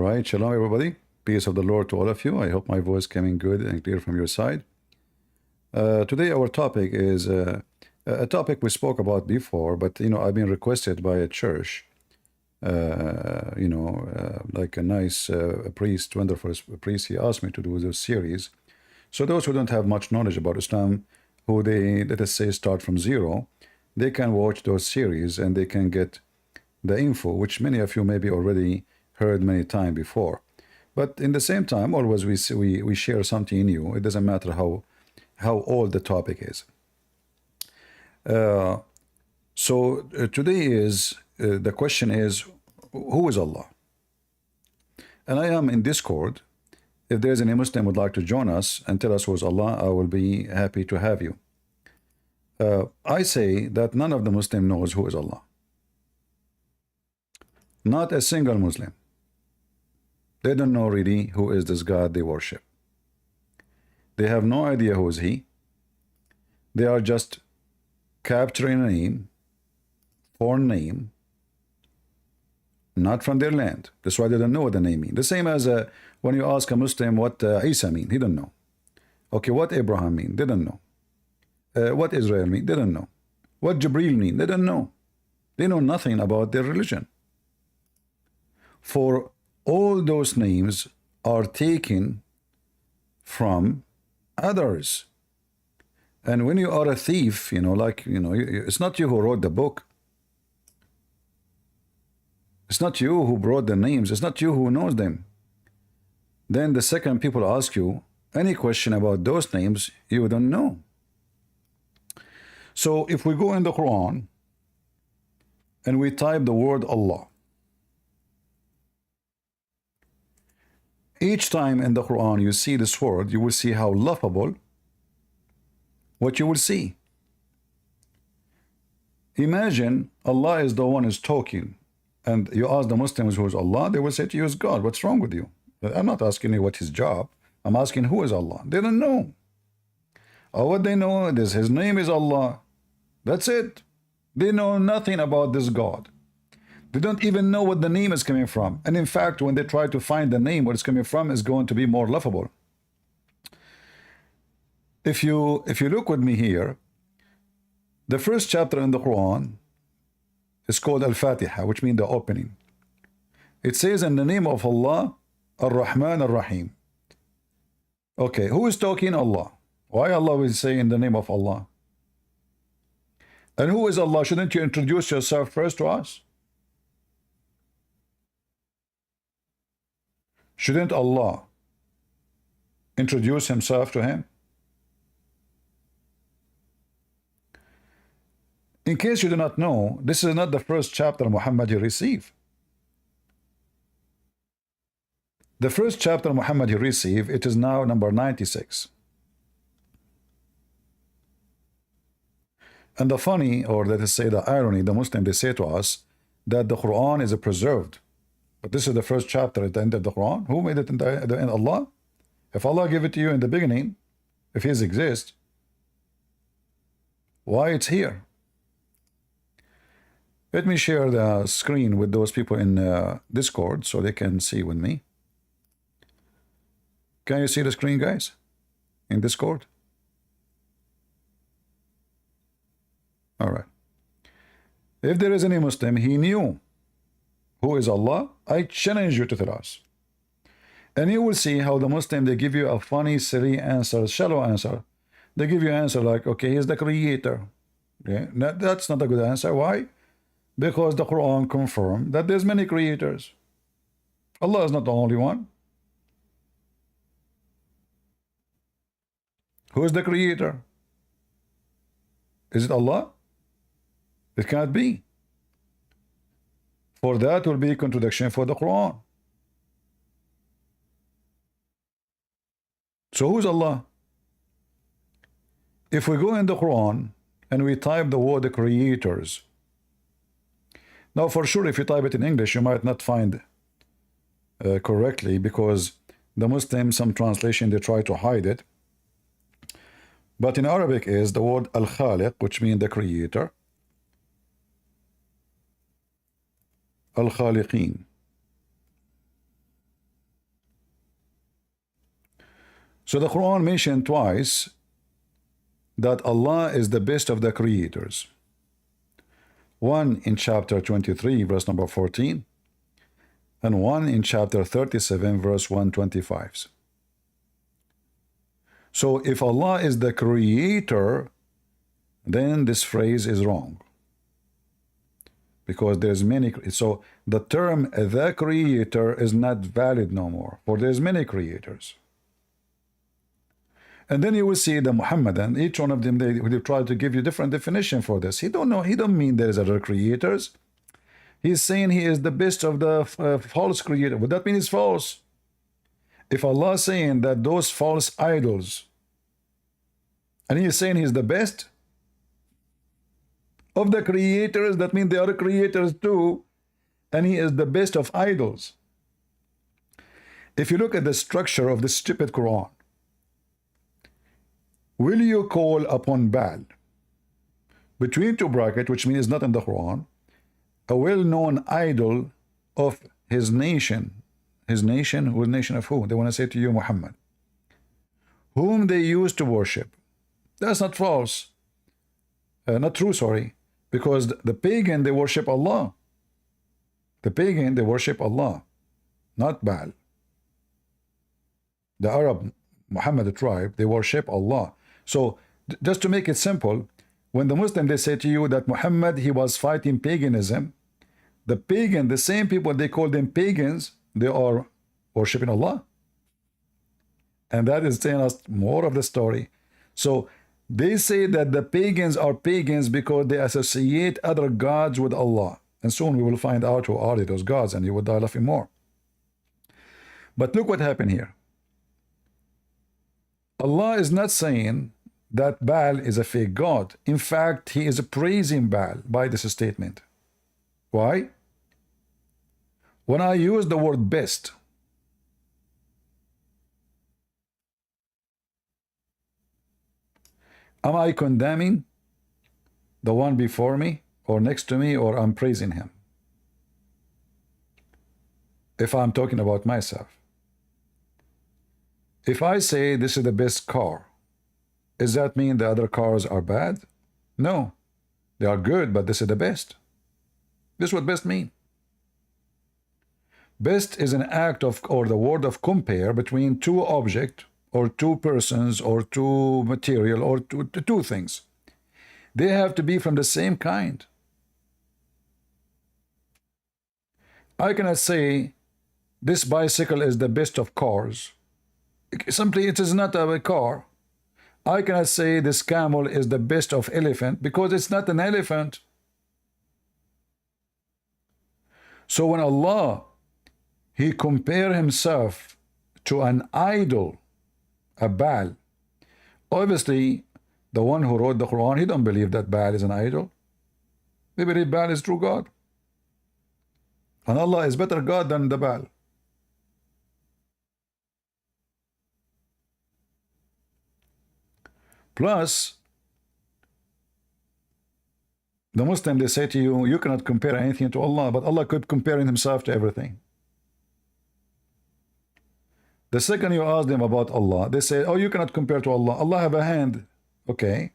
right, shalom everybody. Peace of the Lord to all of you. I hope my voice coming good and clear from your side. Today our topic is a topic we spoke about before, but I've been requested by a church, like a nice priest, wonderful priest. He asked me to do this series. So those who don't have much knowledge about Islam, who they, let us say, start from zero, they can watch those series and they can get the info, which many of you maybe already heard many times before. But in the same time, always we share something new. It doesn't matter how old the topic is. Today is the question is, who is Allah? And I am in Discord. If there's any Muslim would like to join us and tell us who is Allah, I will be happy to have you. I say that none of the Muslim knows who is Allah. Not a single Muslim. They don't know really who is this God they worship. They have no idea who is He. They are just capturing a name, foreign name, not from their land. That's why they don't know what the name means. The same as when you ask a Muslim what Isa mean, he don't know. Okay, what Abraham mean? They don't know. What Israel mean? They don't know. What Jibril mean? They don't know. They know nothing about their religion. For all those names are taken from others. And when you are a thief, it's not you who wrote the book. It's not you who brought the names. It's not you who knows them. Then the second people ask you any question about those names, you don't know. So if we go in the Quran and we type the word Allah, each time in the Quran you see this word, you will see how laughable what you will see. Imagine Allah is the one who is talking, and you ask the Muslims who is Allah, they will say to you is God. What's wrong with you? I'm not asking you what his job. I'm asking who is Allah. They don't know. What they know is his name is Allah. That's it. They know nothing about this God. They don't even know what the name is coming from. And in fact, when they try to find the name, what it's coming from is going to be more laughable. If you look with me here, the first chapter in the Quran is called Al-Fatiha, which means the opening. It says in the name of Allah, Ar-Rahman Ar-Rahim. Okay, who is talking? Allah. Why Allah will say in the name of Allah? And who is Allah? Shouldn't you introduce yourself first to us? Shouldn't Allah introduce himself to him? In case you do not know, this is not the first chapter Muhammad received. The first chapter Muhammad received, it is now number 96. And the funny, or let us say the irony, the Muslim, they say to us that the Quran is preserved. But this is the first chapter at the end of the Quran. Who made it in the end? Allah? If Allah gave it to you in the beginning, if He exists, why it's here? Let me share the screen with those people in Discord so they can see with me. Can you see the screen, guys, in Discord? All right. If there is any Muslim, he knew who is Allah, I challenge you to tell us. And you will see how the Muslim, they give you a funny, silly answer, shallow answer. They give you an answer like, okay, he's the creator. Okay? That's not a good answer. Why? Because the Quran confirmed that there's many creators. Allah is not the only one. Who is the creator? Is it Allah? It cannot be. For that will be contradiction for the Quran. So who's Allah? If we go in the Quran and we type the word creators, now for sure if you type it in English you might not find correctly, because the Muslims, some translation, they try to hide it. But in Arabic is the word Al-Khaliq, which means the creator. Al-Khaliqeen. So the Quran mentioned twice that Allah is the best of the creators. One in chapter 23, verse number 14, and one in chapter 37, verse 125. So if Allah is the creator, then this phrase is wrong, because there's many. So the term the creator is not valid no more, for there's many creators. And then you will see the Muhammadan, each one of them, they try to give you different definition for this. He don't know, he don't mean there's other creators. He's saying he is the best of the false creator. Would that mean it's false? If Allah is saying that those false idols, and he is saying he's the best of the creators, that means they are creators too, and he is the best of idols. If you look at the structure of the stupid Quran, will you call upon Baal, between two brackets, which means not in the Quran, a well-known idol of his nation? His nation? Who? Nation of who? They want to say to you, Muhammad, whom they used to worship. That's not false. Not true, sorry. Because the pagan, they worship Allah. The pagan, they worship Allah, not Baal. The Arab Muhammad tribe, they worship Allah. So just to make it simple, when the Muslim, they say to you that Muhammad, he was fighting paganism, the pagan, the same people, they call them pagans, they are worshiping Allah. And that is telling us more of the story. So they say that the pagans are pagans because they associate other gods with Allah. And soon we will find out who are those gods, and you will die laughing more. But look what happened here. Allah is not saying that Baal is a fake god. In fact, he is praising Baal by this statement. Why? When I use the word best, am I condemning the one before me or next to me, or I'm praising him? If I'm talking about myself. If I say this is the best car, does that mean the other cars are bad? No. They are good, but this is the best. This is what best mean. Best is an act of, or the word of compare between two objects, or two persons, or two material, or two things. They have to be from the same kind. I cannot say this bicycle is the best of cars. Simply, it is not a car. I cannot say this camel is the best of elephant because it's not an elephant. So when Allah, he compare himself to an idol, a Baal, obviously the one who wrote the Quran, he don't believe that Baal is an idol. They believe Baal is true God. And Allah is better God than the Baal. Plus, the Muslim, they say to you, you cannot compare anything to Allah, but Allah could compare himself to everything. The second you ask them about Allah, they say, oh, you cannot compare to Allah. Allah have a hand. Okay.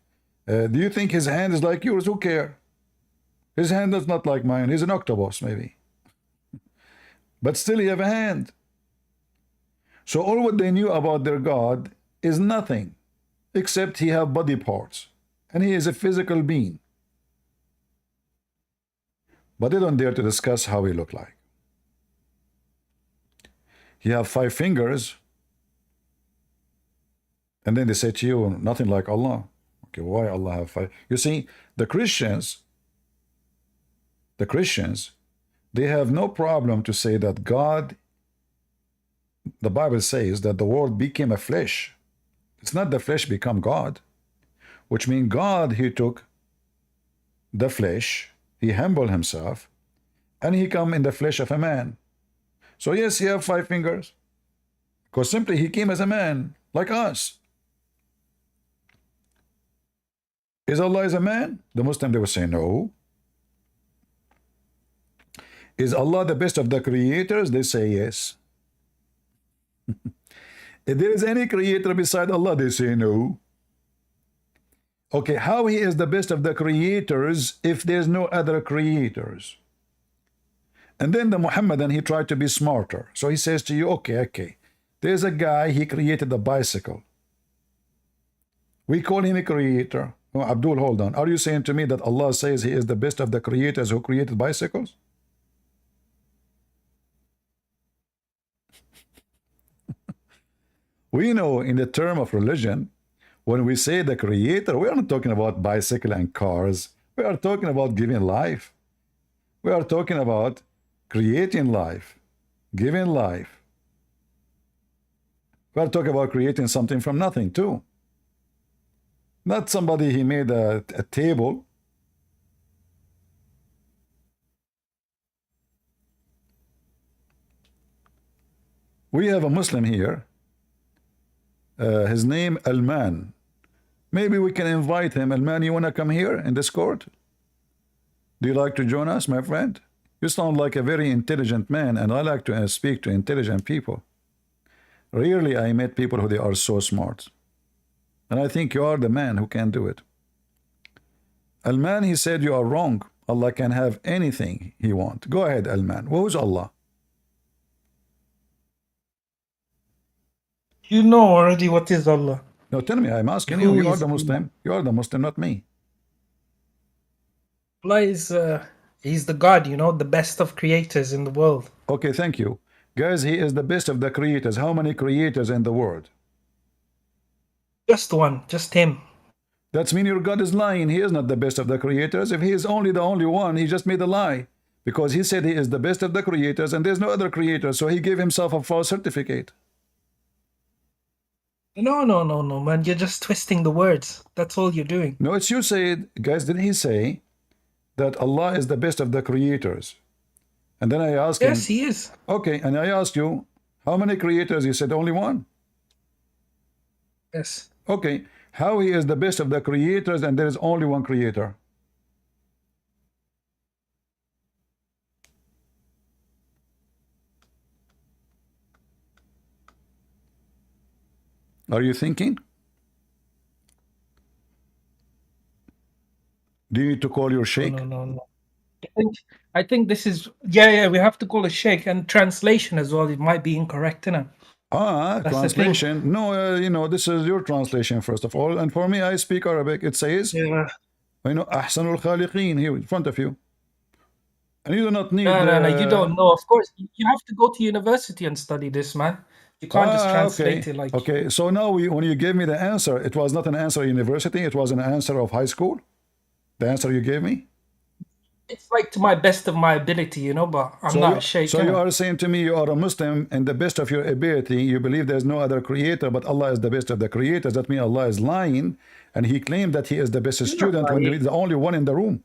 Do you think his hand is like yours? Who cares? His hand is not like mine. He's an octopus, maybe. But still he have a hand. So all what they knew about their God is nothing, except he have body parts. And he is a physical being. But they don't dare to discuss how he look like. He have 5 fingers. And then they say to you, nothing like Allah. Okay, why Allah have 5? You see, the Christians, they have no problem to say that God, the Bible says that the Word became a flesh. It's not the flesh become God, which means God, he took the flesh, he humbled himself, and he come in the flesh of a man. So yes, he have 5 fingers, because simply he came as a man, like us. Is Allah is a man? The Muslim, they will say no. Is Allah the best of the creators? They say yes. If there is any creator beside Allah, they say no. Okay, how he is the best of the creators if there's no other creators? And then the Muhammadan, he tried to be smarter. So he says to you, okay, there's a guy, he created the bicycle. We call him a creator. Oh, Abdul, hold on. Are you saying to me that Allah says he is the best of the creators who created bicycles? We know in the term of religion, when we say the creator, we are not talking about bicycle and cars. We are talking about giving life. We are talking about creating life, giving life. We are talking about creating something from nothing too. Not somebody, he made a table. We have a Muslim here. His name Alman. Maybe we can invite him. Alman, you want to come here in Discord? Do you like to join us, my friend? You sound like a very intelligent man, and I like to speak to intelligent people. Rarely I met people who they are so smart. And I think you are the man who can do it. Alman, he said you are wrong. Allah can have anything he wants. Go ahead, Alman. Who's Allah? You know already what is Allah. No, tell me, I'm asking you. You are the Muslim. You are the Muslim, not me. Allah is, he's the God, you know, the best of creators in the world. Okay, thank you. Guys, he is the best of the creators. How many creators in the world? Just one, just him. That's mean your God is lying. He is not the best of the creators. If he is only the only one, he just made a lie. Because he said he is the best of the creators and there's no other creator. So he gave himself a false certificate. No, man. You're just twisting the words. That's all you're doing. No, it's you said, guys, did he say that Allah is the best of the creators? And then I asked him. Yes, he is. Okay, and I asked you, how many creators? You said only one. Yes. Okay, how he is the best of the creators and there is only one creator? Are you thinking? Do you need to call your sheikh? No. I think this is, yeah, we have to call a sheikh, and translation as well. It might be incorrect, innit? That's Translation. No, you know, this is your translation, first of all. And for me, I speak Arabic. It says, you know, Ahsanul Khaliqeen here in front of you. And you do not need... No, you don't know. Of course, you have to go to university and study this, man. You can't just translate it like... Okay, so now when you gave me the answer, it was not an answer university, it was an answer of high school? The answer you gave me? It's like to my best of my ability, you know, but I'm not a sheikh. So you are saying to me you are a Muslim and the best of your ability, you believe there's no other creator, but Allah is the best of the creators. That means Allah is lying, and he claimed that he is the best student when he's the only one in the room.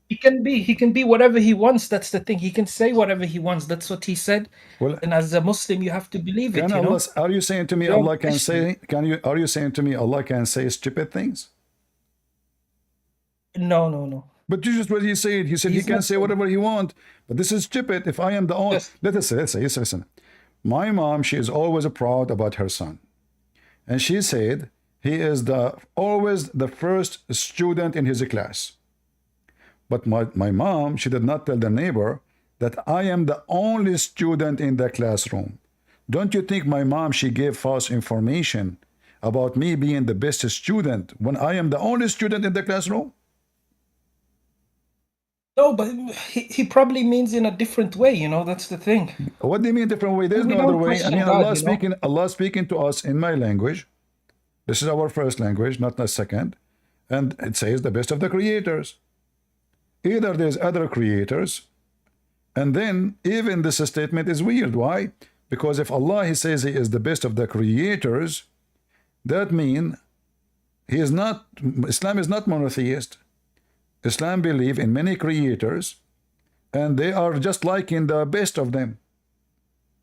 He can be whatever he wants. That's the thing. He can say whatever he wants. That's what he said. Well, and as a Muslim, you have to believe it. Allah, are you saying to me Allah can say? Are you saying to me Allah can say stupid things? No. But you just what he said. He said he can say whatever he wants. But this is stupid. If I am the only, let's say, listen. My mom, she is always proud about her son, and she said he is always the first student in his class. But my mom, she did not tell the neighbor that I am the only student in the classroom. Don't you think my mom, she gave false information about me being the best student when I am the only student in the classroom? No, but he probably means in a different way, you know, that's the thing. What do you mean different way? There's no other way. I mean, Allah speaking to us in my language. This is our first language, not the second. And it says the best of the creators. Either there's other creators, and then even this statement is weird. Why? Because if Allah, he says he is the best of the creators, that means he is not, Islam is not monotheist. Islam believe in many creators, and they are just like in the best of them.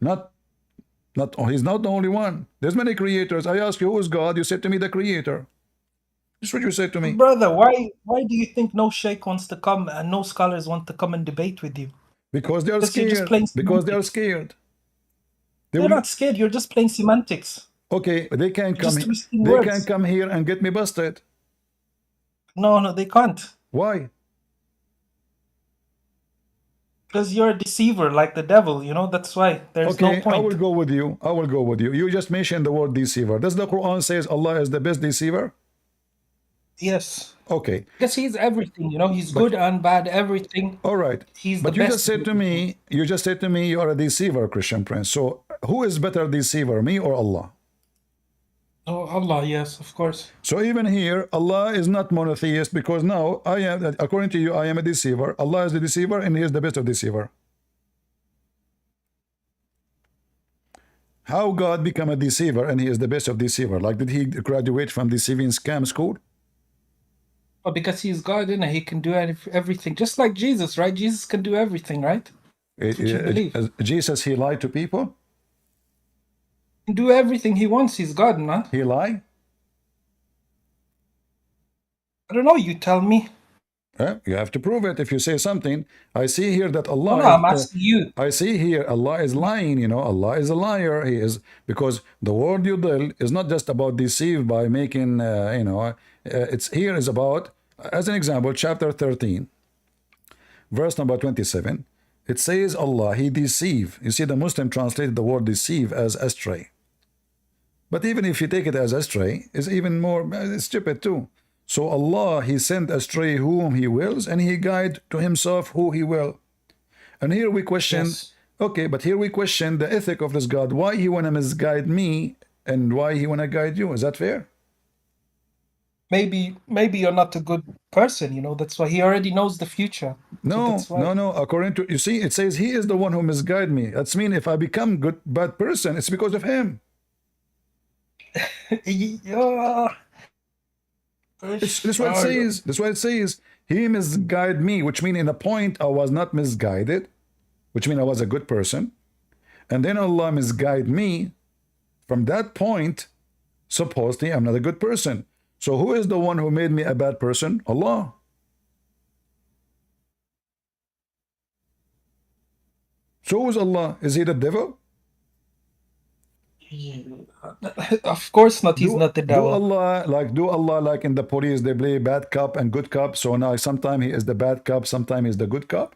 He's not the only one. There's many creators. I ask you, who is God? You said to me, the creator. This is what you said to me. Brother, why do you think no sheikh wants to come and no scholars want to come and debate with you? Because they are scared. Because they are scared. They They're will. not scared. You're just playing semantics. Okay, they can You're come. just twisting They can words. come here and get me busted. No, they can't. Why? Because you're a deceiver like the devil, that's why. There's no Okay, I will point. go with you. I will go with you. You just mentioned the word deceiver. Does the Quran says Allah is the best deceiver? Yes. Okay, Because he's everything, he's but good and bad, everything. all right. He's the But you just best in said to everything. me, you are a deceiver, Christian Prince. So who is better deceiver, me or Allah? Oh, Allah, yes, of course. So even here, Allah is not monotheist because now I am, according to you, I am a deceiver. Allah is the deceiver and He is the best of deceiver. How God become a deceiver and He is the best of deceiver? Like, did He graduate from deceiving scam school? Oh, because he's God, and he can do everything. Just like Jesus, right? Jesus can do everything, right? That's what you believe. Jesus, He lied to people? He can do everything he wants. He's God, man. He lied? I don't know. You tell me. You have to prove it. If you say something, I see here that Allah. No, I'm asking you. I see here Allah is lying. Allah is a liar. He is, because the word yudil is not just about deceive by making. It's here is about, as an example, chapter 13, verse number 27. It says Allah, He deceive. You see, the Muslim translated the word deceive as astray. But even if you take it as astray, it's even more stupid too. So Allah, He sent astray whom He wills, and He guide to Himself who He will. And here we question, Yes. okay, but here we question the ethic of this God. Why He want to misguide me, and why He want to guide you? Is that fair? Maybe you're not a good person, that's why he already knows the future. No, that's why. no. According to, you see, it says He is the one who misguide me. That's mean if I become bad person, it's because of Him. Yeah. That's what it says. That's what it says. He misguide me, which means in a point I was not misguided, which means I was a good person. And then Allah misguide me. From that point, supposedly I'm not a good person. So who is the one who made me a bad person? Allah. So who's Allah? Is He the devil? Of course not. He's not the devil. Do Allah like in the police, they play bad cop and good cop. So now sometimes He is the bad cop, sometimes He's the good cop.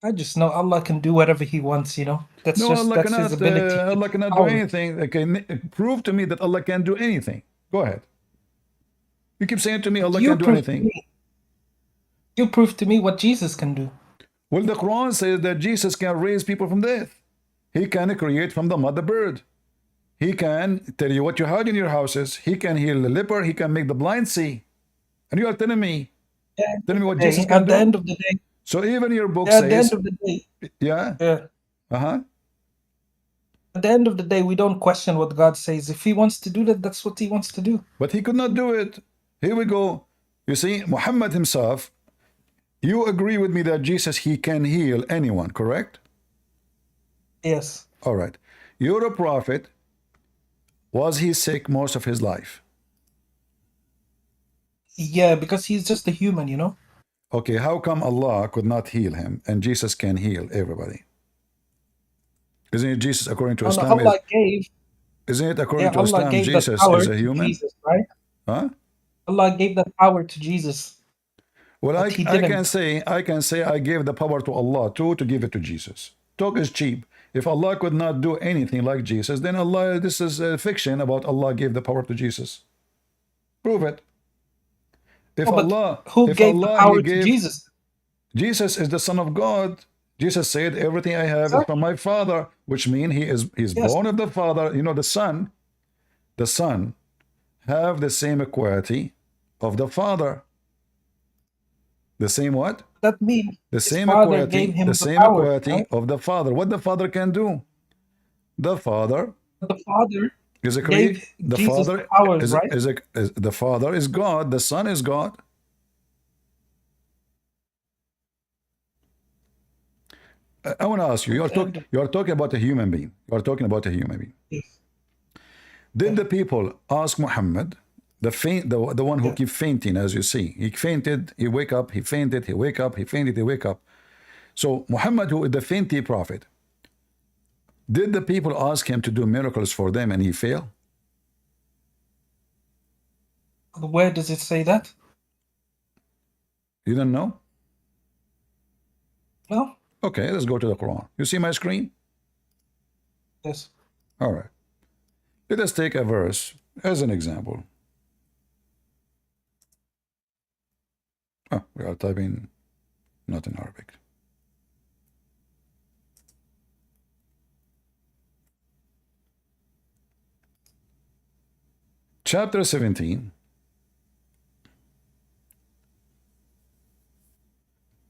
I just know Allah can do whatever He wants, That's No, just Allah that's cannot, His ability. Allah cannot do anything. Okay, prove to me that Allah can do anything. Go ahead. You keep saying to me Allah can do anything. You prove to me what Jesus can do. Well, the Quran says that Jesus can raise people from death. He can create from the mother bird. He can tell you what you had in your houses. He can heal the leper. He can make the blind see. And you are telling me what Jesus can do? At the end of the day. So even your book says... At the end of the day. Yeah? Yeah. Uh-huh. At the end of the day, we don't question what God says. If He wants to do that, that's what He wants to do. But He could not do it. Here we go. You see, Muhammad himself, you agree with me that Jesus, He can heal anyone, correct? Yes. All right. You're a prophet. Was he sick most of his life? Yeah, because he's just a human, Okay, how come Allah could not heal him and Jesus can heal everybody? Isn't it Jesus according to Islam? Allah gave. Isn't it according to Allah Islam gave Jesus power is a human? Jesus, right? Huh? Allah gave that power to Jesus. Well, I can say I gave the power to Allah too to give it to Jesus. Talk is cheap. If Allah could not do anything like Jesus, then Allah, this is a fiction about Allah gave the power to Jesus. Prove it. If Allah, who gave the power to Jesus? Jesus is the Son of God. Jesus said, everything I have is from my Father, which means he's born of the Father. The Son have the same equality of the Father. The same what? That means the same equality, right? of the Father. What the Father can do? The Father is a creator. The Father powers, right? The Father is God. The Son is God. I want to ask you. You are talking about a human being. You are talking about a human being. Yes. Did the people ask Muhammad, the one who keep fainting, as you see? He fainted. He wake up. He fainted. He wake up. He fainted. He wake up. So Muhammad, who is the fenty prophet, did the people ask him to do miracles for them and he failed? Where does it say that? You don't know? No. Okay, let's go to the Quran. You see my screen? Yes. All right. Let us take a verse as an example. Oh, we are typing not in Arabic. Chapter 17.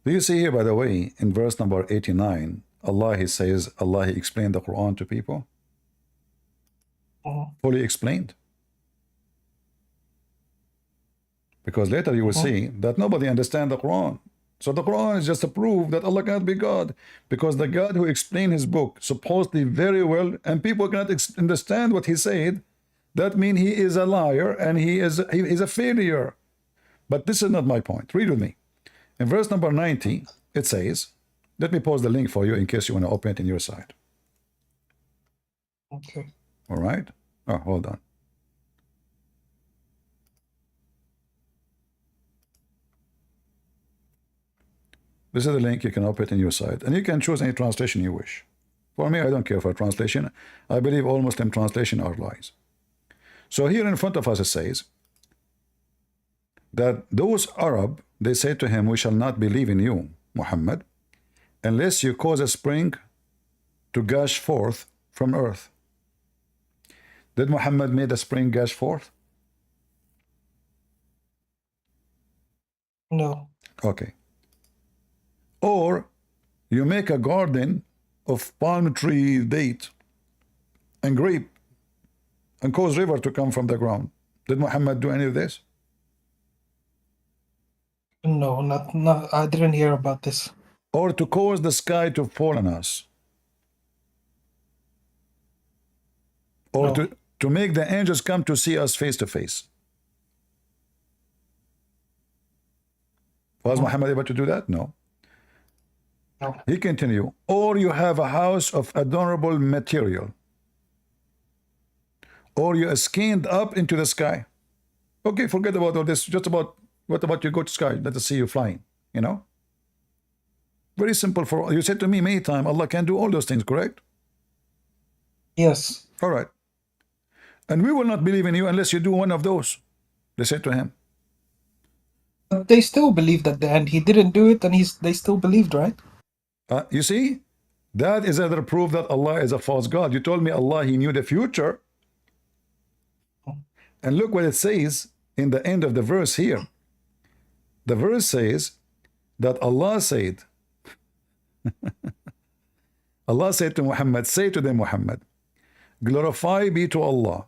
Do you see here, by the way, in verse number 89, Allah, he says, Allah, he explained the Quran to people? Fully explained. Because later you will see that nobody understands the Quran. So the Quran is just a proof that Allah cannot be God. Because the God who explained his book supposedly very well, and people cannot understand what he said, that means he is a liar and he is a failure. But this is not my point. Read with me. In verse number 90, it says, let me post the link for you in case you want to open it in your side. Okay. All right. Oh, hold on. This is the link. You can open it in your side. And you can choose any translation you wish. For me, I don't care for translation. I believe all Muslim translation are lies. So here in front of us it says that those Arab, they say to him, we shall not believe in you, Muhammad, unless you cause a spring to gush forth from earth. Did Muhammad make the spring gush forth? No. Okay. Or you make a garden of palm tree, date, and grape, and cause river to come from the ground. Did Muhammad do any of this? No, not. I didn't hear about this. Or to cause the sky to fall on us? Or No. to make the angels come to see us face to face? Was Muhammad able to do that? No. No. He continued, or you have a house of adorable material, or you are skinned up into the sky. Okay, forget about all this. Just about, what about you go to sky? Let us see you flying, you know? Very simple. For you said to me many times, Allah can do all those things, correct? Yes. All right. And we will not believe in you unless you do one of those, they said to him. But they still believed at the end. He didn't do it, and they still believed, right? You see, that is another proof that Allah is a false God. You told me Allah, he knew the future. And look what it says in the end of the verse here. The verse says that Allah said, Allah said to Muhammad, say to them, Muhammad, glorify be to Allah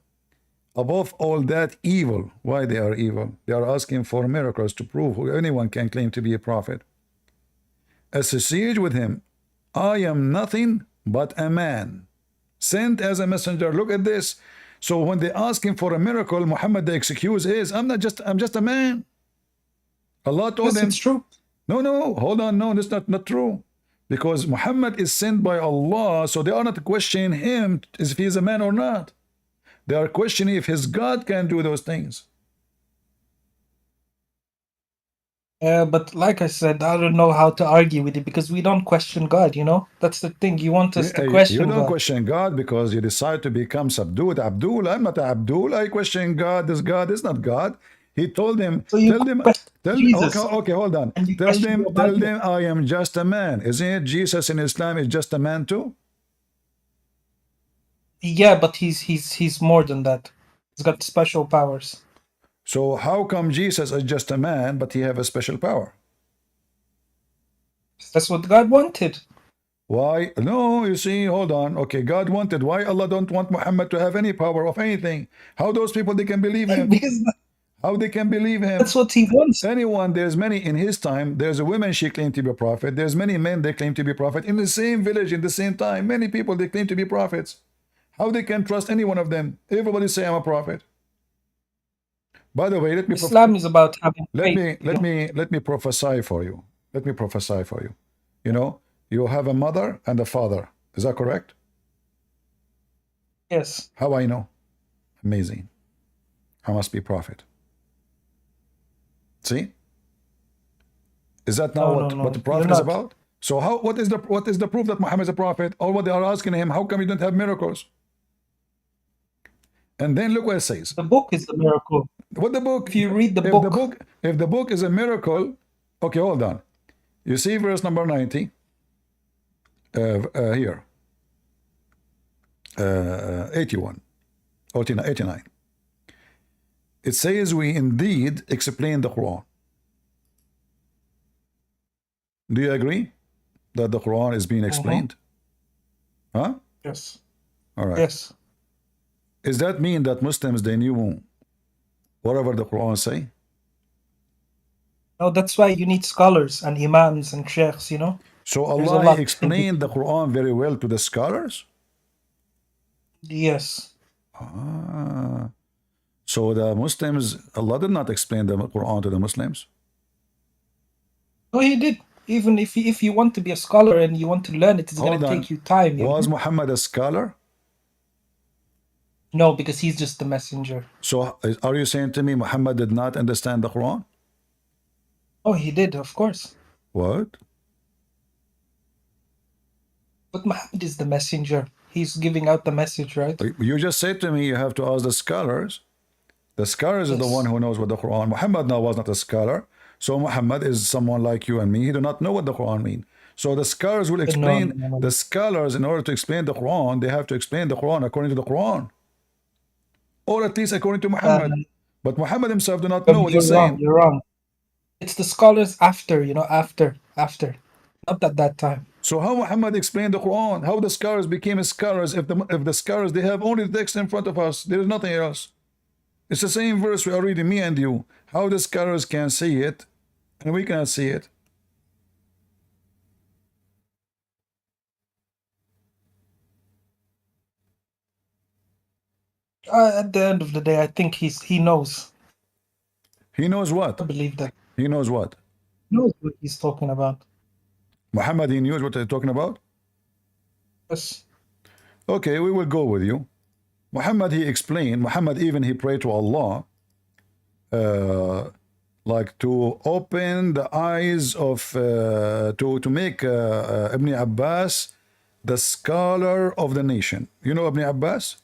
above all that evil. Why they are evil? They are asking for miracles to prove who anyone can claim to be a prophet. Associate with him. I am nothing but a man sent as a messenger. Look at this. So when they ask him for a miracle, Muhammad, the excuse is, I'm just a man. Allah told them, it's true. No, hold on, no, that's not true. Because Muhammad is sent by Allah, so they are not questioning him if he is a man or not. They are questioning if his God can do those things. But like I said, I don't know how to argue with it because we don't question God, you know? That's the thing. You want us to question You don't God. question God because you decide to become subdued. Abdul, I'm not Abdul. I question God. This God is not God. He told them, So you tell them, Jesus, okay, hold on. and you Tell question them, your Bible. I am just a man. Isn't it Jesus in Islam is just a man too? Yeah, but he's more than that. He's got special powers. So how come Jesus is just a man, but he have a special power? That's what God wanted. Why? No, you see, hold on. Okay, God wanted. Why Allah don't want Muhammad to have any power of anything? How those people, they can believe him? Because How they can believe him? that's what he wants. Anyone, there's many in his time. There's a woman, she claimed to be a prophet. There's many men, they claim to be a prophet. In the same village, in the same time, many people, they claim to be prophets. How they can trust any one of them? Everybody say I'm a prophet. By the way, Islam is about having faith. let me prophesy for you. Let me prophesy for you. You know, You have a mother and a father. Is that correct? Yes. How I know? Amazing. I must be prophet. See? Is that not what the prophet is about? So what is the proof that Muhammad is a prophet? Or what they are asking him, how come you don't have miracles? And then look what it says. The book is the miracle. What the book? If you read the book. If the book is a miracle, okay, hold on. You see verse number 90 here. 81 or 89. It says we indeed explain the Quran. Do you agree that the Quran is being explained? Huh? Yes. All right. Yes. Does that mean that Muslims, they knew whatever the Quran say? No, that's why you need scholars and imams and sheikhs, you know? So Allah explained the Quran very well to the scholars? Yes. So the Muslims, Allah did not explain the Quran to the Muslims? No, he did. Even if you want to be a scholar and you want to learn it, it's going to take you time. Was Muhammad a scholar? No, because he's just the messenger. So are you saying to me Muhammad did not understand the Quran? Oh, he did, of course. What? But Muhammad is the messenger. He's giving out the message, right? You just said to me you have to ask the scholars. The scholars is the one who knows what the Quran. Muhammad now was not a scholar. So Muhammad is someone like you and me. He do not know what the Quran means. So the scholars will explain. The scholars, in order to explain the Quran, they have to explain the Quran according to the Quran, or at least according to Muhammad. But Muhammad himself do not know what he's saying. You're wrong. It's the scholars after, you know, after, not at that time. So how Muhammad explained the Quran? How the scholars became scholars? If the scholars, they have only the text in front of us, there is nothing else. It's the same verse we are reading, me and you. How the scholars can see it and we cannot see it? At the end of the day, I think he knows. He knows what? I believe that. He knows what? He knows what he's talking about. Muhammad, he knows what they're talking about? Yes. Okay, we will go with you. Muhammad, he explained. Muhammad even he prayed to Allah, like to open the eyes of, to make Ibn Abbas the scholar of the nation. You know Ibn Abbas?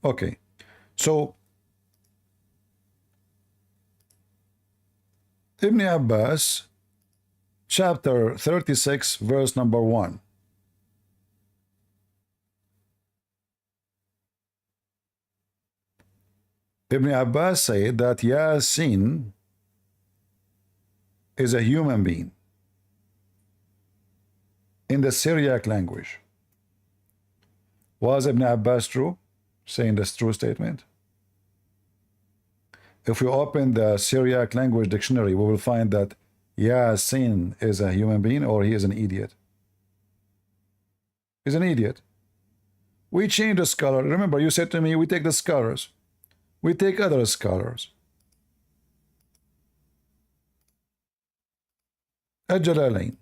Okay, so Ibn Abbas, chapter 36, verse number 1. Ibn Abbas said that Yasin is a human being in the Syriac language. Was Ibn Abbas true? Saying this true statement? If we open the Syriac language dictionary, we will find that Yasin is a human being, or he is an idiot. He's an idiot. We change the scholar. Remember, you said to me, we take the scholars. We take other scholars. Al-Jalalain,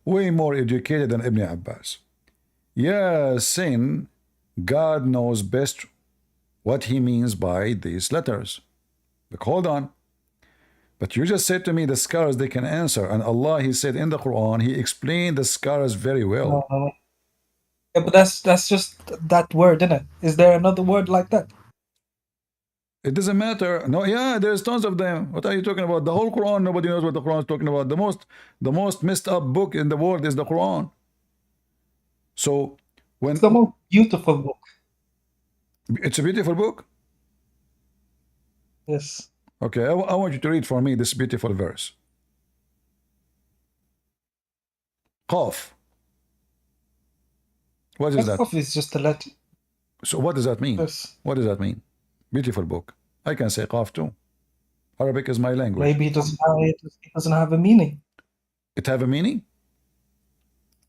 way more educated than Ibn Abbas. Yasin, God knows best what he means by these letters. Look, hold on. But you just said to me the scholars, they can answer. And Allah, he said in the Quran, he explained the scholars very well. Yeah, but that's just that word, isn't it? Is there another word like that? It doesn't matter. No, yeah, there's tons of them. What are you talking about? The whole Quran, nobody knows what the Quran is talking about. The most messed up book in the world is the Quran. So when it's the most beautiful book. It's a beautiful book. Yes. Okay, I want you to read for me this beautiful verse. Qaf. What is that? Qaf is just a letter. So what does that mean? Yes. What does that mean? Beautiful book. I can say Qaf too. Arabic is my language. Maybe it doesn't have a meaning. It have a meaning?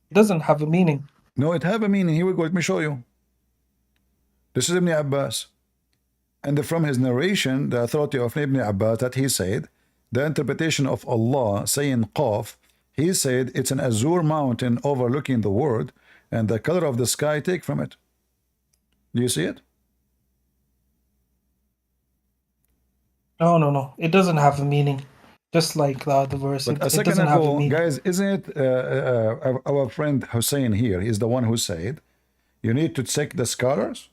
It doesn't have a meaning. No, it have a meaning. Here we go. Let me show you. This is Ibn Abbas. And from his narration, the authority of Ibn Abbas, that he said, the interpretation of Allah saying Qaf, He said it's an azure mountain overlooking the world, and the color of the sky take from it. Do you see it? No, no, no. It doesn't have a meaning. Just like the other verse, But a it second doesn't have a ago, meaning. guys, isn't it our friend Hussein here? He's the one who said you need to check the scholars.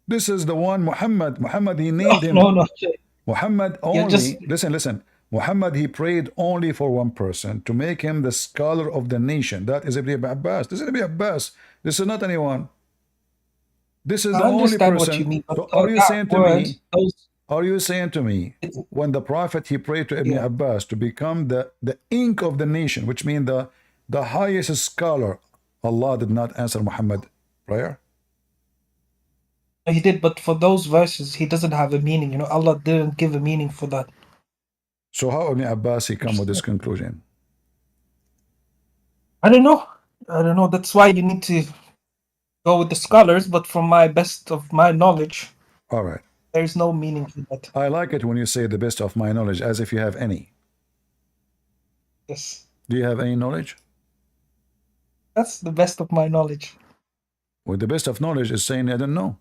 This is the one Muhammad. Muhammad, he named him. No, no. Muhammad You're only. just Listen. Muhammad, he prayed only for one person to make him the scholar of the nation. That is Ibn Abbas. This is Ibn Abbas. This is not anyone. This is I the only understand what you person. mean, but So are you that saying to word, me? those, Are you saying to me, when the Prophet he prayed to Ibn yeah, Abbas to become the ink of the nation, which means the highest scholar, Allah did not answer Muhammad prayer? he did, but for those verses, he doesn't have a meaning. You know, Allah didn't give a meaning for that. So how Ibn Abbas he come with this conclusion? I don't know. I don't know. That's why you need to go with the scholars. But from my best of my knowledge, All right. there is no meaning to that. I like it when you say the best of my knowledge, as if you have any. Yes, Do you have any knowledge? that's the best of my knowledge. Well, the best of knowledge is saying I don't know.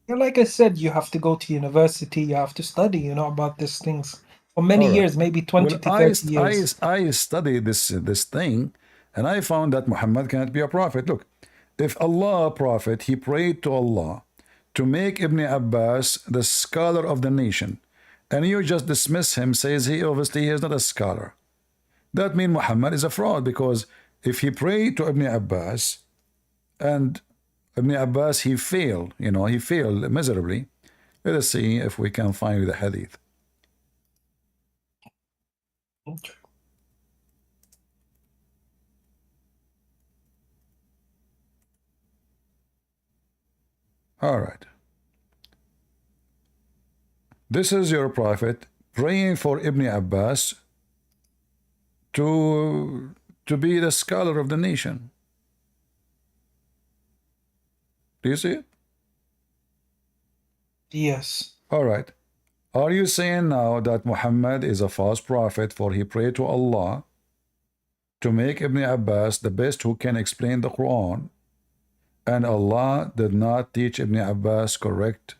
Yeah, like I said, you have to go to university. You have to study. You know about these things for many All right. years, maybe 20 Well, to 30 years. I studied this thing, and I found that Muhammad cannot be a prophet. Look, if Allah a prophet, he prayed to Allah to make Ibn Abbas the scholar of the nation, and you just dismiss him, says he obviously is not a scholar. That means Muhammad is a fraud, because if he prayed to Ibn Abbas and Ibn Abbas he failed, you know, he failed miserably. Let us see if we can find the hadith. All right. This is your prophet praying for Ibn Abbas to be the scholar of the nation. Do you see it? Yes. All right. Are you saying now that Muhammad is a false prophet, for he prayed to Allah to make Ibn Abbas the best who can explain the Quran, and Allah did not teach Ibn Abbas correct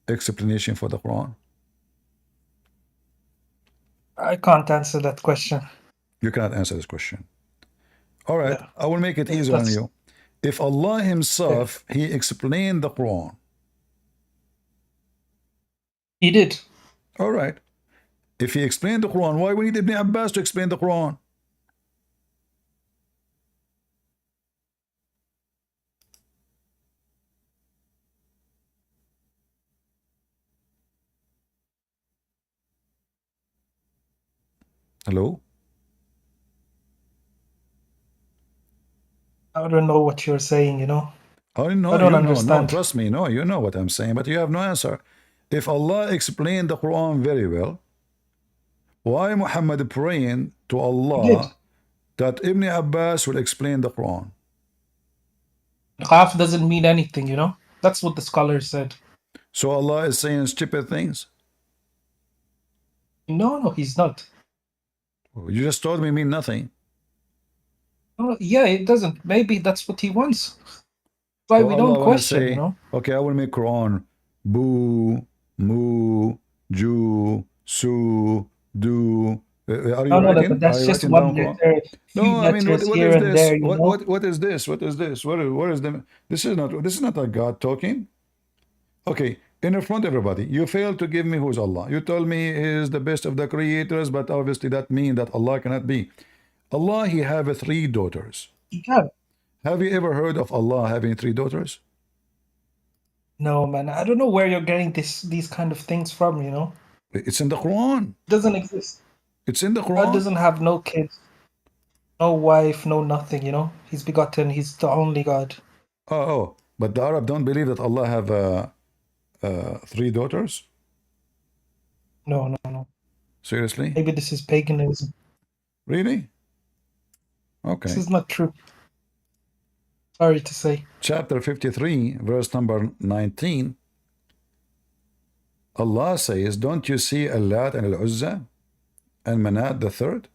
explanation for the Quran? I can't answer that question. You cannot answer this question. All right, Yeah. I will make it easier on you. If Allah himself, he explained the Quran. He did. All right. If he explained the Quran, why we need Ibn Abbas to explain the Quran? Hello? I don't know what you're saying, you know. Oh, no, I don't no, understand. trust me. No, you know what I'm saying, but you have no answer. If Allah explained the Quran very well, why Muhammad praying to Allah that Ibn Abbas will explain the Quran? Half doesn't mean anything, you know. That's what the scholar said. So Allah is saying stupid things? No, no, he's not. You just told me mean nothing. Oh, yeah, it doesn't. Maybe that's what he wants. That's why So we Allah don't wanna question, say, you know. okay, I will make Quran boo, moo, Jew, su, do. Are you No, no, writing? Are that's you just writing one down Quran? letter, few No, I mean, letters what here is and this? there, you know. What is this? What is this? What is the? This is not a God talking. Okay, in front of everybody, you failed to give me who's Allah. You told me he is the best of the creators, but obviously that means that Allah cannot be. Allah, he have 3 daughters. He can. Have you ever heard of Allah having 3 daughters? No, man, I don't know where you're getting these kind of things from, you know. It's in the Quran. It doesn't exist. It's in the God Quran. doesn't have no kids, no wife, no nothing, you know. He's begotten. He's the only God. Oh, but the Arab don't believe that Allah have 3 daughters? No, no, no. Seriously? Maybe this is paganism. Really? Okay. This is not true. Sorry to say. Chapter 53, verse number 19. Allah says, don't you see Allat and Al-Uzza? And Manat the third?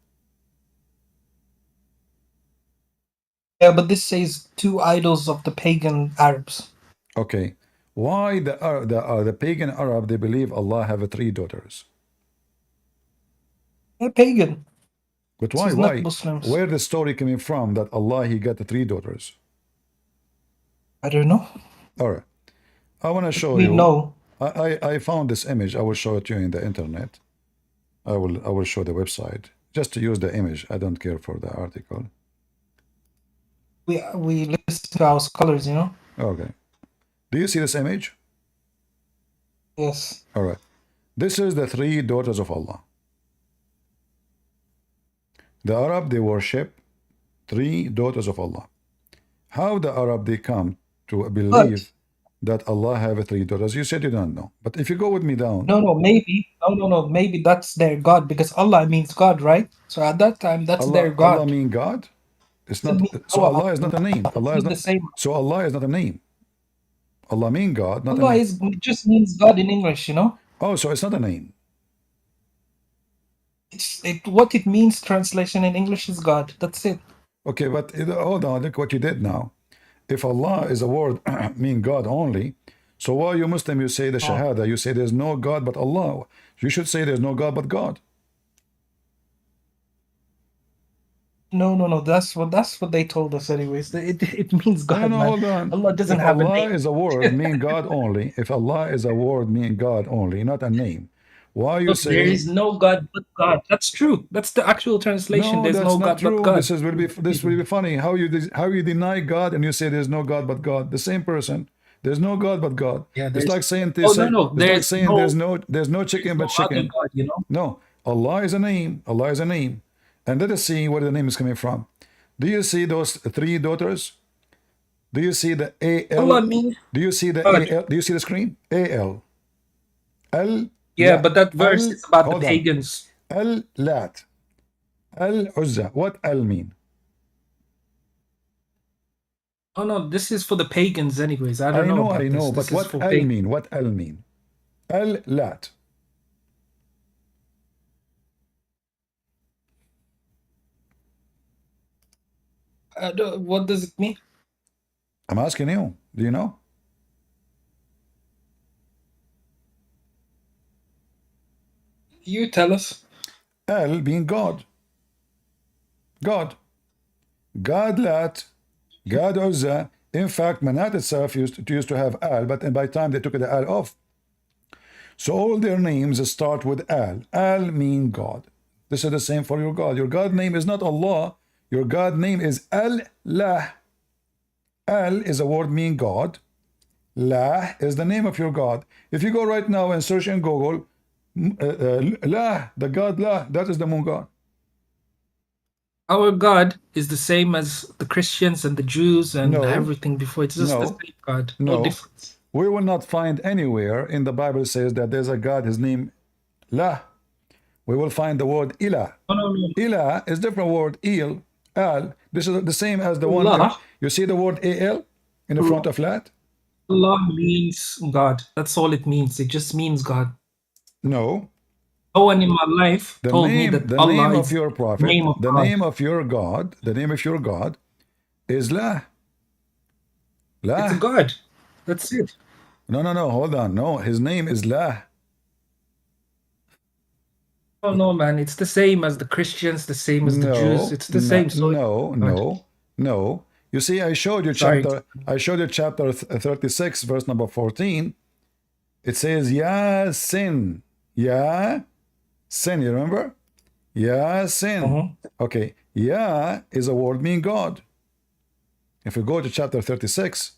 Yeah, but this says two idols of the pagan Arabs. Okay. Why the pagan Arab, they believe Allah have three daughters? They're pagan. But This why? is not Why? Muslims. Where the story coming from that Allah, he got the three daughters? I don't know. All right. I want to show We you. know. I found this image. I will show it to you in the internet. I will show the website. Just to use the image. I don't care for the article. We listen to our scholars, you know? Okay. Do you see this image? Yes. All right. This is the three daughters of Allah. The Arab, they worship three daughters of Allah. How the Arab, they come to believe that Allah have three daughters? You said you don't know. But if you go with me down. No, maybe that's their God, because Allah means God, right? So at that time, that's their God. Allah mean God? It's not. So Allah is not a name. Allah is not the same. So Allah is not a name. Allah mean God, not Allah a name. just means God in English, you know? Oh, so it's not a name. What it means, translation in English, is God. That's it. Okay, but hold on, look what you did now. If Allah is a word mean God only, so why you Muslim, you say the Shahada, you say there's no God but Allah. You should say there's no God but God. No. That's what they told us anyways. It means God, No, man. hold on. Allah doesn't If have Allah a name. is a word mean God only, if Allah is a word mean God only, not a name, why you Look, say there is no God but God? That's true. That's the actual translation. no? There's That's no not God but true. God. This will be funny. How you deny God and you say there's no God but God? The same person. There's no God but God. Yeah, It's like saying no. it's like saying there's no chicken but other chicken. God, you know? No, Allah is a name. Allah is a name. And let us see where the name is coming from. Do you see those three daughters? Do you see the A-L? Allah means Do you see the God. A-L? Do you see the screen? A-L. Al. Yeah, but that verse is about the Hold on. pagans. Al-Lat. Al-Uzza. What Al mean? Oh no, this is for the pagans anyways. I don't know about I know, this. but This is what for Al pagans. mean? What Al mean? Al-Lat. What does it mean? I'm asking you. Do you know? You tell us. Al being God. God. God Lat. God Uzza. In fact, Manat itself used to have Al, but by the time they took the Al off. So all their names start with Al. Al mean God. This is the same for your God. Your God name is not Allah. Your God name is Al-Lah. Al is a word mean God. Lah is the name of your God. If you go right now and search in Google, Lah, the God Lah, that is the moon God. Our God is the same as the Christians and the Jews and everything before. It's just the same God. No difference. We will not find anywhere in the Bible says that there's a God, his name Lah. We will find the word Ilah. No. Ilah is different word. Il, Al. This is the same as the Allah. one. You see the word Al in the front of Lat? Allah means God. That's all it means. It just means God. No. No one in my life told me that Allah name is of your prophet, name of the God. name of your God, the name of your God is Lah. Lah. It's a God. That's it. No. Hold on. No, his name is Lah. Oh no, man! It's the same as the Christians, the same as the Jews. It's the same. So No. You see, I showed you chapter. I showed you chapter 36, verse number 14. It says Yasin. Sin. You remember? Yasin. Okay. Ya is a word mean God. If we go to chapter 36,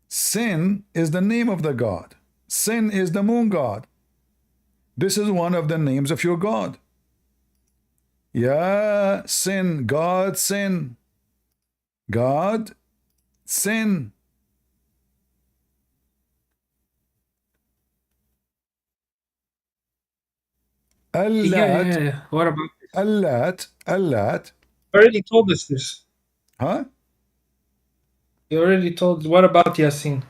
Sin is the name of the God. Sin is the moon God. This is one of the names of your God. Yeah, sin, God, sin. God, sin. Allat. Yeah. What about this? Allat. You already told us this. Huh? You already told. What about Yasin?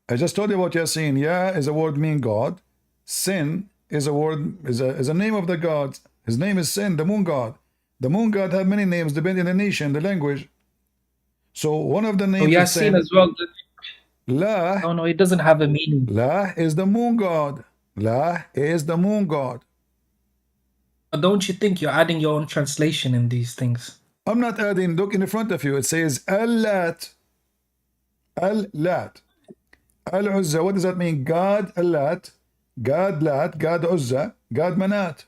I just told you about Yasin. Ya is a word mean God. Sin is a word, is a name of the god. His name is Sin, the moon god. The moon god have many names depending on the nation, the language. So one of the names is Yasin Sin. as well. La. Oh no, it doesn't have a meaning. La is the moon god. La is the moon god. But don't you think you're adding your own translation in these things? I'm not adding. Look in front of you. It says Al-Lat. Al-Lat. Al-Uzza. What does that mean? God Al-Lat. God Lat. God Uzza. God Manat.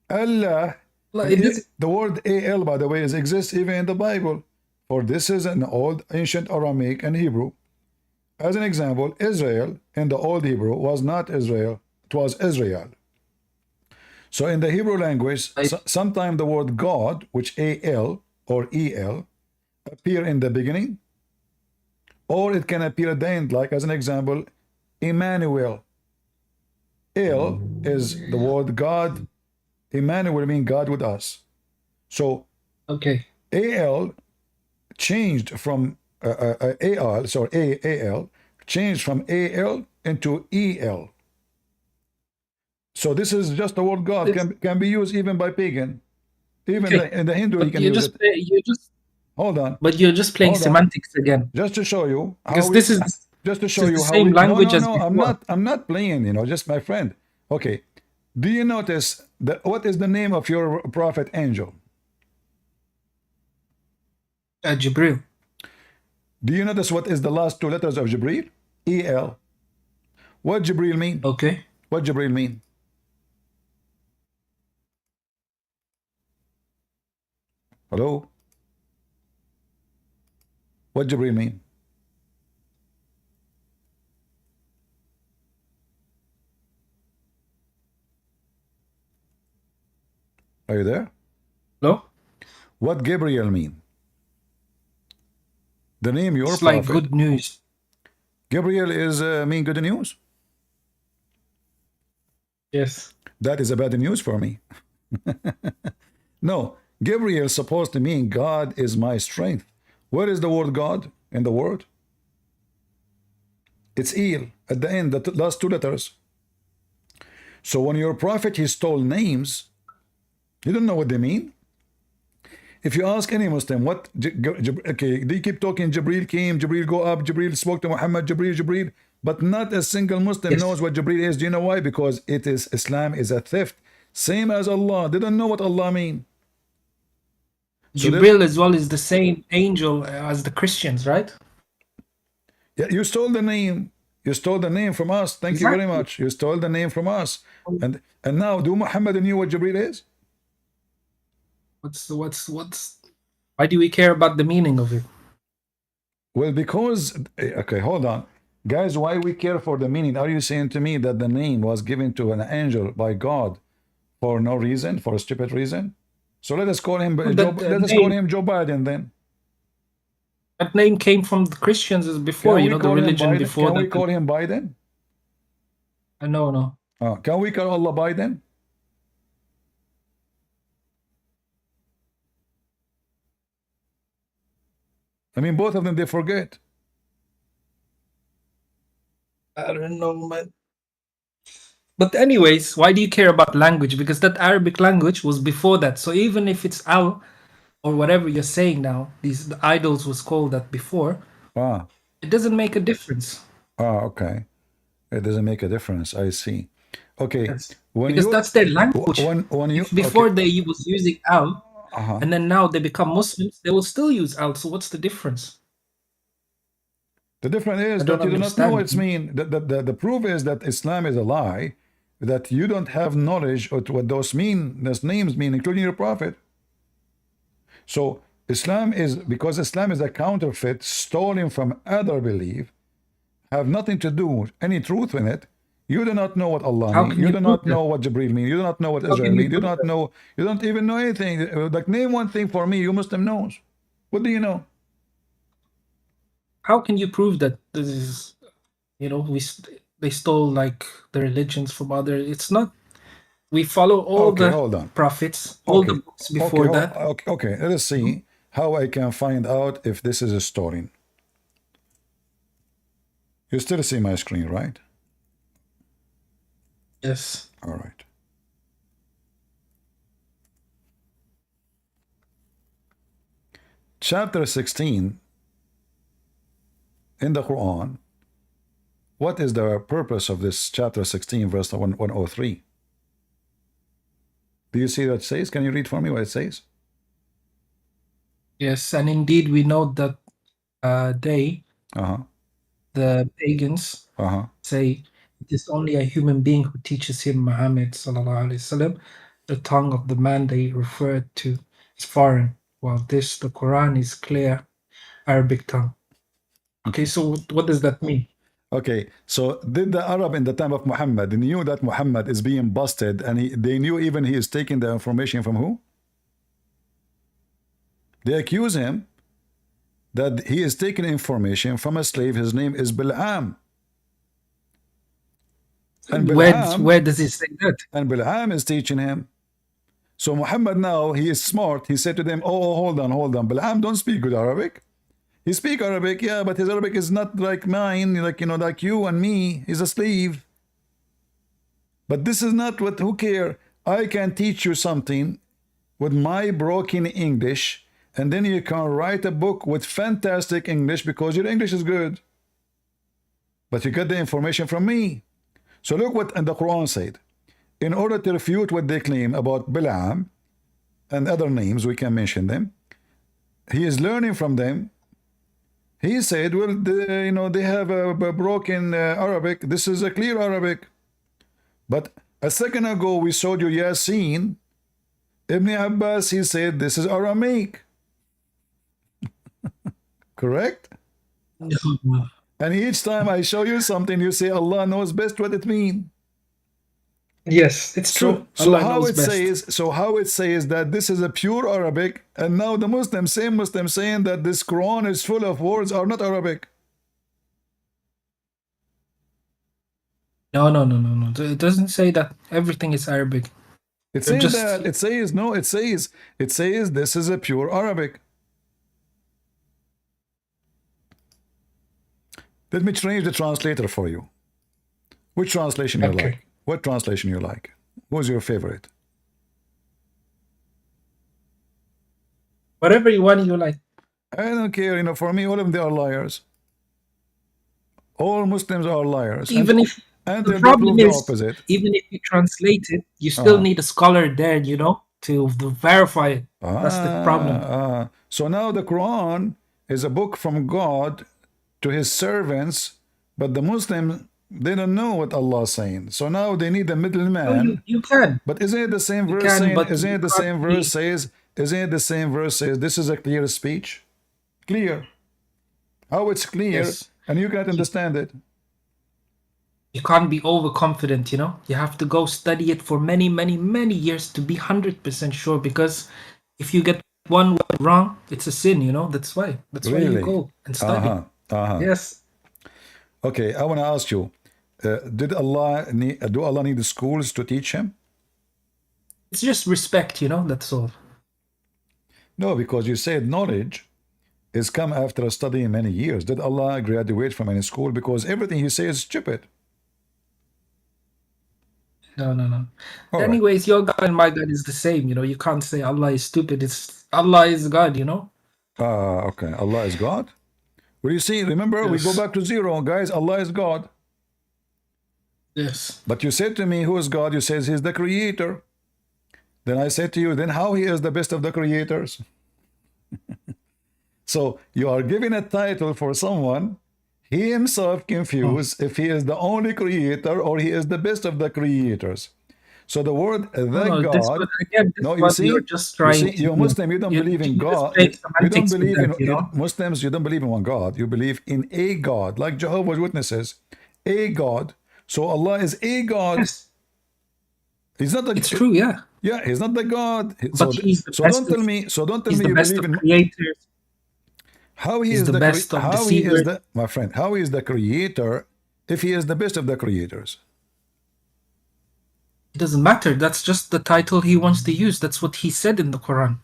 Allah. The word Al, by the way, exists even in the Bible. For this is an old ancient Aramaic and Hebrew. As an example, Israel in the old Hebrew was not Israel. It was Israel. So in the Hebrew language, sometimes the word God, which A-L or E-L, appear in the beginning, or it can appear at the end, like as an example, Emmanuel. El is the word God. Emmanuel means God with us. So okay, A-L changed from A-L, sorry, A-L changed from A-L into E-L. So this is just the word God can be used even by pagan. Even in the Hindu, you can use it. Hold on. But you're just playing semantics again. Just to show you how because this is just to show you the how same language as before. I'm not playing, you know, just my friend. Okay. Do you notice that what is the name of your prophet angel? Jibril. Do you notice what is the last two letters of Jibril? E-L. What Jibril mean? Okay. What Jibril mean? Hello? What Jibril mean? Are you there? Hello? What Gabriel mean? The name your it's prophet. Like good news. Gabriel is mean good news? Yes. That is a bad news for me. No, Gabriel is supposed to mean God is my strength. Where is the word God in the word? It's El at the end, the last two letters. So when your prophet, he stole names, you don't know what they mean. If you ask any Muslim, what, okay, they keep talking, Jibril came, Jibril go up, Jibril spoke to Muhammad, Jibril, but not a single Muslim knows what Jibril is. Do you know why? Because it is, Islam is a theft. Same as Allah. They don't know what Allah mean. So Jibril as well is the same angel as the Christians, right? Yeah, you stole the name. You stole the name from us. Thank you very much. You stole the name from us. And now, do Muhammad knew what Jibril is? Why do we care about the meaning of it? Well, because, okay, hold on. Guys, why we care for the meaning? Are you saying to me that the name was given to an angel by God for no reason, for a stupid reason? So let us call him call him Joe Biden then. That name came from the Christians before, you know, the religion before. Can we call him Biden? No. Can we call Allah Biden? I mean, both of them, they forget. I don't know, man. But anyways, why do you care about language? Because that Arabic language was before that. So even if it's Al or whatever you're saying now, the idols was called that before, it doesn't make a difference. Okay. It doesn't make a difference. I see. Okay. Yes. Because that's their language. Before they was using Al, and then now they become Muslims, they will still use Al. So what's the difference? The difference is that you do not know what it means. The proof is that Islam is a lie, that you don't have knowledge of what those names mean, including your prophet. So Islam is, because Islam is a counterfeit stolen from other belief, have nothing to do with any truth in it. You do not know what Allah means. You do not know what Jibril means. You do not know what Israel means. You do not know. You don't even know anything. Like, name one thing for me you Muslim knows. What do you know? How can you prove that this is, you know, they stole like the religions from other? It's not. We follow all the prophets, all the books before that. Okay, let us see how I can find out if this is a story. You still see my screen, right? Yes. All right. Chapter 16 in the Quran. What is the purpose of this chapter 16, verse 103? Do you see what it says? Can you read for me what it says? Yes, and indeed we know that they, the pagans, say it is only a human being who teaches him Muhammad sallallahu alaihi wasallam. The tongue of the man they refer to is foreign, while this, the Quran, is clear Arabic tongue. Okay, so what does that mean? Okay, so did the Arab in the time of Muhammad, they knew that Muhammad is being busted, and they knew even he is taking the information from who? They accuse him that he is taking information from a slave. His name is Bil'am. And Where does he say that? And Bil'am is teaching him. So Muhammad now, he is smart. He said to them, oh, hold on. Bil'am don't speak good Arabic. He speak Arabic, yeah, but his Arabic is not like mine, like, you know, like you and me. He's a slave. But this is not what, who care? I can teach you something with my broken English, and then you can write a book with fantastic English because your English is good. But you get the information from me. So look what the Quran said. In order to refute what they claim about Bil'am and other names, we can mention them, he is learning from them. He said, well, you know, they have a broken Arabic. This is a clear Arabic. But a second ago, we showed you Yasin. Ibn Abbas, he said, this is Aramaic. Correct? And each time I show you something, you say, Allah knows best what it means. Yes, it's true. So how it says that this is a pure Arabic, and now the Muslims, same Muslims saying that this Quran is full of words are not Arabic. No. It doesn't say that everything is Arabic. It says that. It says this is a pure Arabic. Let me change the translator for you. Which translation you like? What translation you like? Who's your favorite? Whatever you want, you like. I don't care. You know, for me, all of them, they are liars. All Muslims are liars. Even if the problem is, even if you translate it, you still need a scholar there, you know, to verify it. That's the problem. So now the Quran is a book from God to his servants, but the Muslims, they don't know what Allah is saying. So now they need a middleman. No, you can. But isn't it the same verse saying, isn't it the same verse says this is a clear speech? Clear. How it's clear, yes. And you can't understand it. You can't be overconfident, you know. You have to go study it for many years to be 100% sure, because if you get one word wrong, it's a sin, you know. That's why you go and study. Yes. Okay, I want to ask you, do Allah need schools to teach him? It's just respect, you know, that's all. No, because you said knowledge is come after studying many years. Did Allah graduate from any school? Because everything he says is stupid. No. Anyways, your God and my God is the same, you know. You can't say Allah is stupid. Allah is God, you know. Okay, Allah is God. Well, you see, remember, we go back to zero, guys. Allah is God. Yes. But you said to me, who is God? You said he's the creator. Then I said to you, then how he is the best of the creators? So you are giving a title for someone, he himself confused if he is the only creator or he is the best of the creators. So the word God. You see, you're Muslim, you don't believe in God. You don't believe in Muslims, you don't believe in one God. You believe in a God, like Jehovah's Witnesses. A God. So Allah is a God. Yes. He's not the, it's true, yeah. Yeah, he's not the God. But don't tell me you believe in creators. How he is the best of deceivers. My friend, how he is the creator if he is the best of the creators? It doesn't matter. That's just the title he wants to use. That's what he said in the Quran.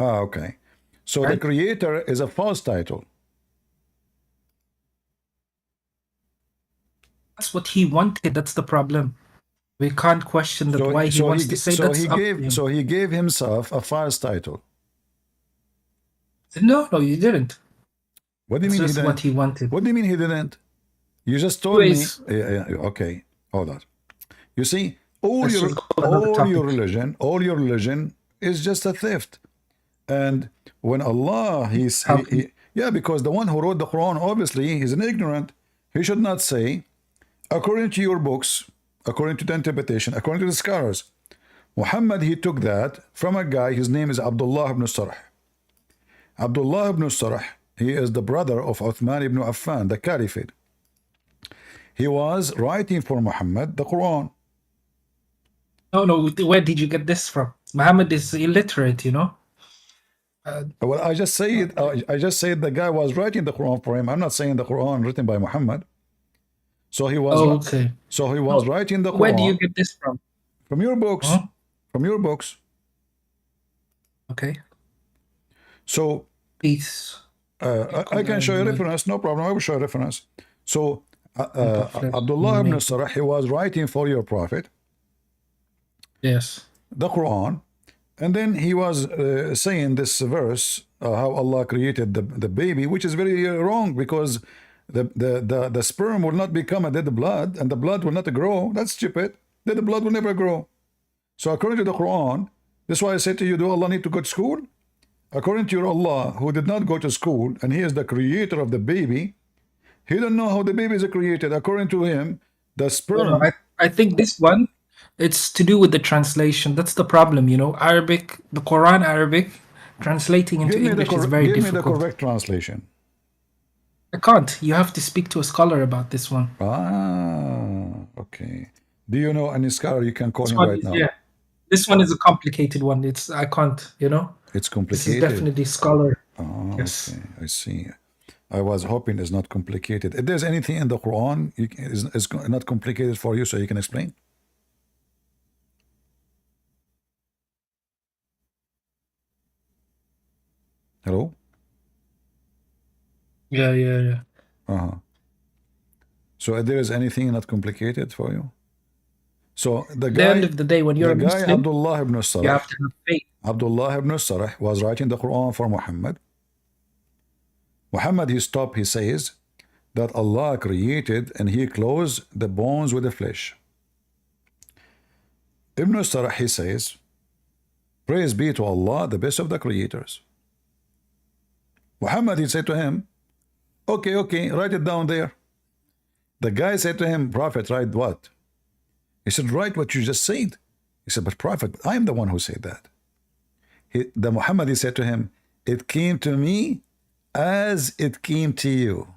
Okay. So the creator is a false title. That's what he wanted. That's the problem. We can't question that why he wants to say that's up to him. So he gave himself a false title. No, you didn't. What do you It's mean he just didn't? what he wanted. What do you mean he didn't? You just told me. Anyways, Okay, hold on. You see, all let's your just go to another topic. all your religion is just a theft. And when Allah, yeah, because the one who wrote the Quran, obviously, he's an ignorant. He should not say, according to your books, according to the interpretation, according to the scholars, Muhammad, he took that from a guy, his name is Abdullah ibn Sarh. Abdullah ibn Sarh, he is the brother of Uthman ibn Affan, the Caliphate. He was writing for Muhammad the Quran. No, where did you get this from? Muhammad is illiterate, you know? Well, I just said the guy was writing the Quran for him. I'm not saying the Quran written by Muhammad. So he was. Okay. So he was writing the Quran. Where do you get this from? From your books. Huh? From your books. Okay. So. Peace. I can show you a reference. No problem. I will show you a reference. So Abdullah ibn Sarh, he was writing for your prophet. Yes. The Quran. And then he was saying this verse, how Allah created the baby, which is very wrong, because the sperm will not become a dead blood, and the blood will not grow. That's stupid. Dead blood will never grow. So according to the Quran, that's why I said to you, do Allah need to go to school? According to your Allah, who did not go to school, and he is the creator of the baby, he don't know how the baby is created. According to him, the sperm... I think this one, it's to do with the translation. That's the problem, you know. Arabic, the Quran Arabic, translating into English is very difficult. Give me the correct translation. I can't. You have to speak to a scholar about this one. Ah, okay. Do you know any scholar you can call him right now? Yeah. This one is a complicated one. I can't, you know. It's complicated. This is definitely scholar. Oh, yes. Okay. I see. I was hoping it's not complicated. If there's anything in the Quran is not complicated for you, so you can explain. Hello? Yeah. So if there is anything not complicated for you? So the At the end of the day, when you're a Muslim, Abdullah ibn Sarh, you have to have faith. Abdullah ibn Sarh was writing the Quran for Muhammad. Muhammad, he stopped, he says that Allah created and he clothes the bones with the flesh. Ibn Sarh, he says, praise be to Allah, the best of the creators. Muhammad, he said to him, okay, write it down there. The guy said to him, Prophet, write what? He said, write what you just said. He said, but Prophet, I am the one who said that. The Muhammad, he said to him, it came to me as it came to you.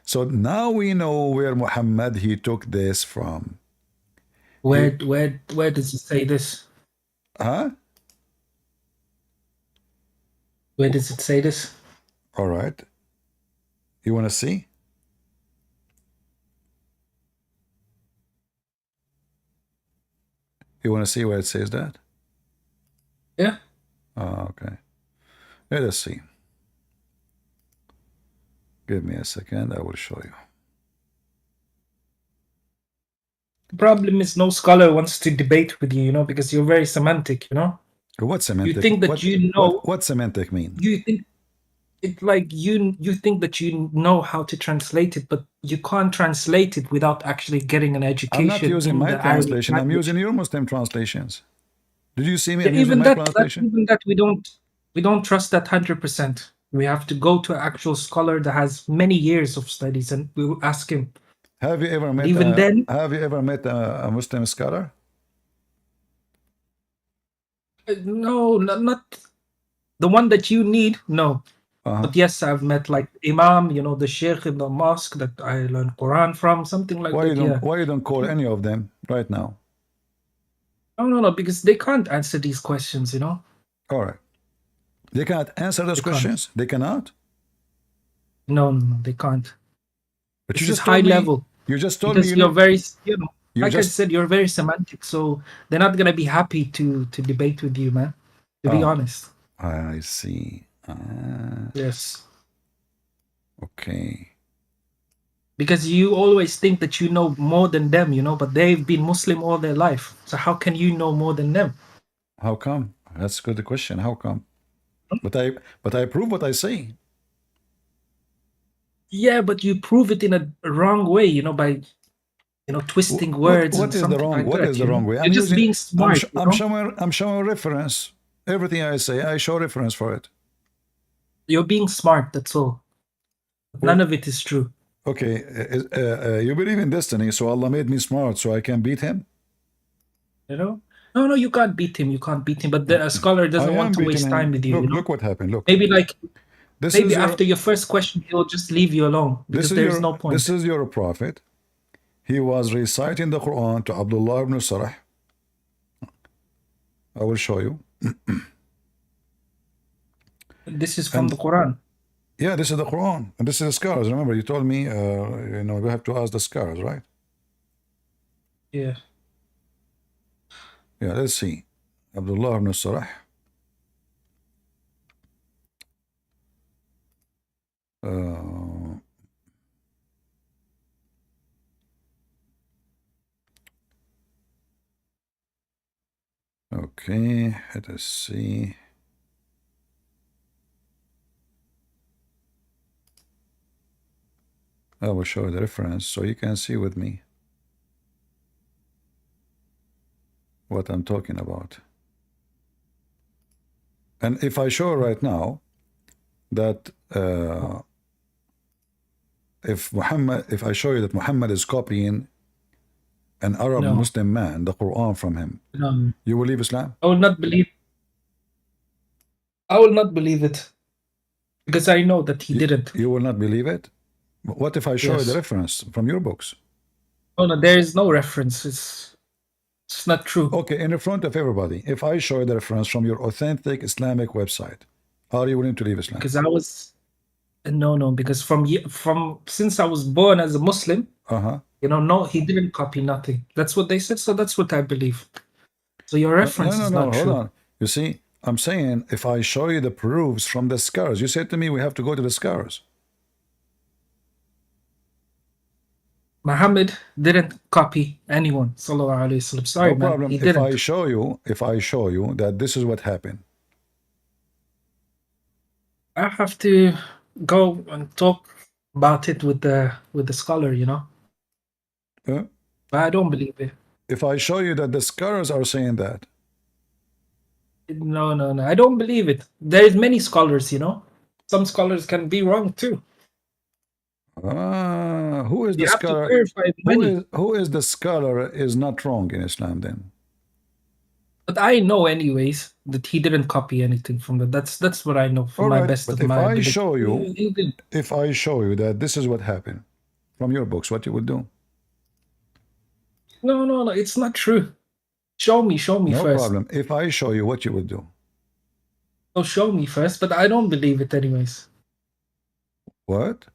So now we know where Muhammad, he took this from. Where does it say this? Huh? Where does it say this? All right. You want to see? You want to see where it says that? Yeah. Oh, okay. Let us see. Give me a second. I will show you. The problem is no scholar wants to debate with you, you know, because you're very semantic, you know. What semantic? You think that you know. What semantic mean? You think it like you think that you know how to translate it, but you can't translate it without actually getting an education. I'm not using my translation. I'm using your Muslim translations. Did you see me? I'm using my translation. Even that we don't trust that 100%. We have to go to an actual scholar that has many years of studies, and we will ask him. Have you ever met? Have you ever met a Muslim scholar? No, not the one that you need. No. But yes, I've met like Imam, you know, the Sheikh in the mosque that I learned Quran from, something like that. Why you don't call any of them right now? No, because they can't answer these questions, you know. All right. They can't answer those questions? They cannot? No, they can't. But this is high level. You just told because me you're very, you know, like I said, you're very semantic, so they're not gonna be happy to debate with you, man. To be honest. I see. Yes. Okay. Because you always think that you know more than them, you know, but they've been Muslim all their life. So how can you know more than them? How come? That's a good question. How come? But I prove what I say. Yeah, but you prove it in a wrong way, you know, by twisting words and What is the something wrong? like What that. is the wrong way? You're just being smart, you know. I'm showing reference. Everything I say, I show reference for it. You're being smart. That's all. None of it is true. Okay, you believe in destiny, so Allah made me smart, so I can beat him. You know. No, you can't beat him. You can't beat him. But a scholar doesn't want to waste time with you. Look, you know? look what happened. Look. Maybe after your first question, he'll just leave you alone because there's no point. This is your prophet. He was reciting the Quran to Abdullah ibn Sarah. I will show you. This is from the Quran. Yeah, this is the Quran. And this is the scars. Remember, you told me, we have to ask the scars, right? Yeah. Yeah, let's see. Abdullah ibn Sarah. Okay, let us see. I will show you the reference so you can see with me what I'm talking about. And if I show right now that if I show you that Muhammad is copying an Arab Muslim man, the Quran from him, you will leave Islam? I will not believe. I will not believe it because I know that he didn't. You will not believe it? What if I show you the reference from your books? Oh no, there is no reference. It's not true. Okay, in front of everybody, if I show you the reference from your authentic Islamic website, are you willing to leave Islam? Because I was no, because from since I was born as a Muslim, no, he didn't copy nothing. That's what they said, so that's what I believe. So your reference is not true. Hold on. You see, I'm saying if I show you the proofs from the scars, you said to me we have to go to the scars. Muhammad didn't copy anyone. Sallallahu Alaihi Wasallam. Sorry, no problem. Man, he didn't. If I show you that this is what happened, I have to go and talk about it with the scholar, you know. But I don't believe it. If I show you that the scholars are saying that, no, I don't believe it. There is many scholars, you know. Some scholars can be wrong too. Who is the scholar? Who is the scholar is not wrong in Islam then? But I know anyways that he didn't copy anything from that. That's what I know from my best of my ability. If I show you that this is what happened from your books, what you would do? No, it's not true. Show me first. No problem. If I show you, what you would do? Oh, show me first, but I don't believe it anyways. What?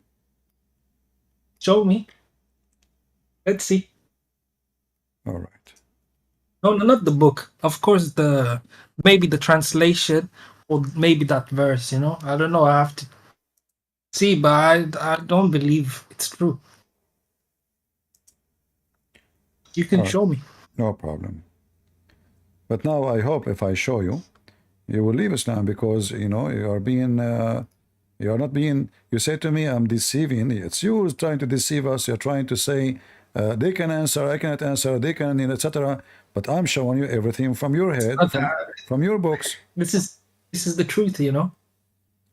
Show me. Let's see. All right. No, not the book. Of course, maybe the translation or maybe that verse, you know. I don't know. I have to see, but I don't believe it's true. You can show me. No problem. But now I hope if I show you, you will leave Islam because, you know, you are being, you are not being, you say to me, I'm deceiving. It's you who's trying to deceive us. You're trying to say, they can answer, I cannot answer, they can, etc. But I'm showing you everything from your head, from your books. This is the truth, you know.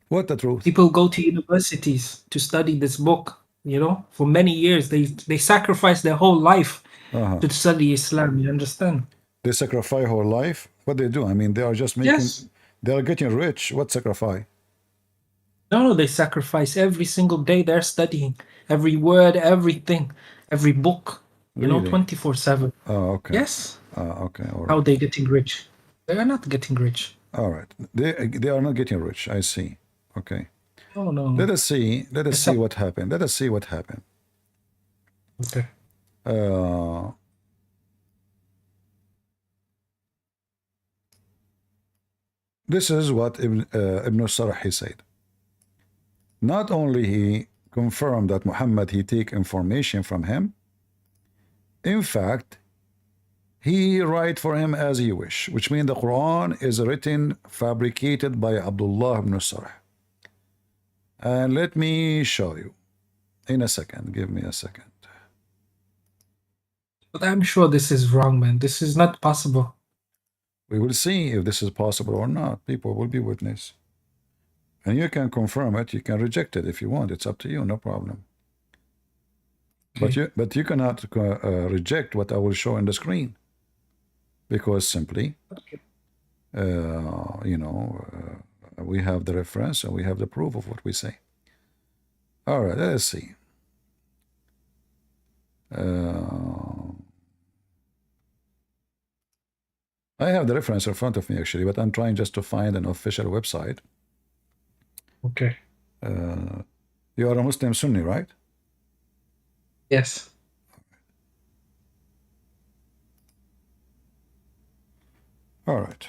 What the truth? People go to universities to study this book, you know, for many years. They sacrifice their whole life to study Islam, you understand? They sacrifice whole life? What they do? I mean, they are just making, they are getting rich. What sacrifice? No, they sacrifice every single day. They're studying every word, everything, every book, you know, 24/7. Oh, okay. Yes. Okay. All right. How are they getting rich? They are not getting rich. All right. They are not getting rich. I see. Okay. Oh, no. Let us see what happened. Let us see what happened. Okay. This is what Ibn Sarah said. Not only he confirm that Muhammad, he take information from him. In fact, he write for him as he wish, which means the Quran is written, fabricated by Abdullah ibn Sarh. And let me show you in a second. Give me a second. But I'm sure this is wrong, man. This is not possible. We will see if this is possible or not. People will be witness. And you can confirm it, you can reject it if you want. It's up to you, no problem. Okay. But you cannot reject what I will show on the screen, because simply, you know, we have the reference and we have the proof of what we say. All right, let's see. I have the reference in front of me actually, but I'm trying just to find an official website. Okay. You are a Muslim Sunni, right? Yes. All right.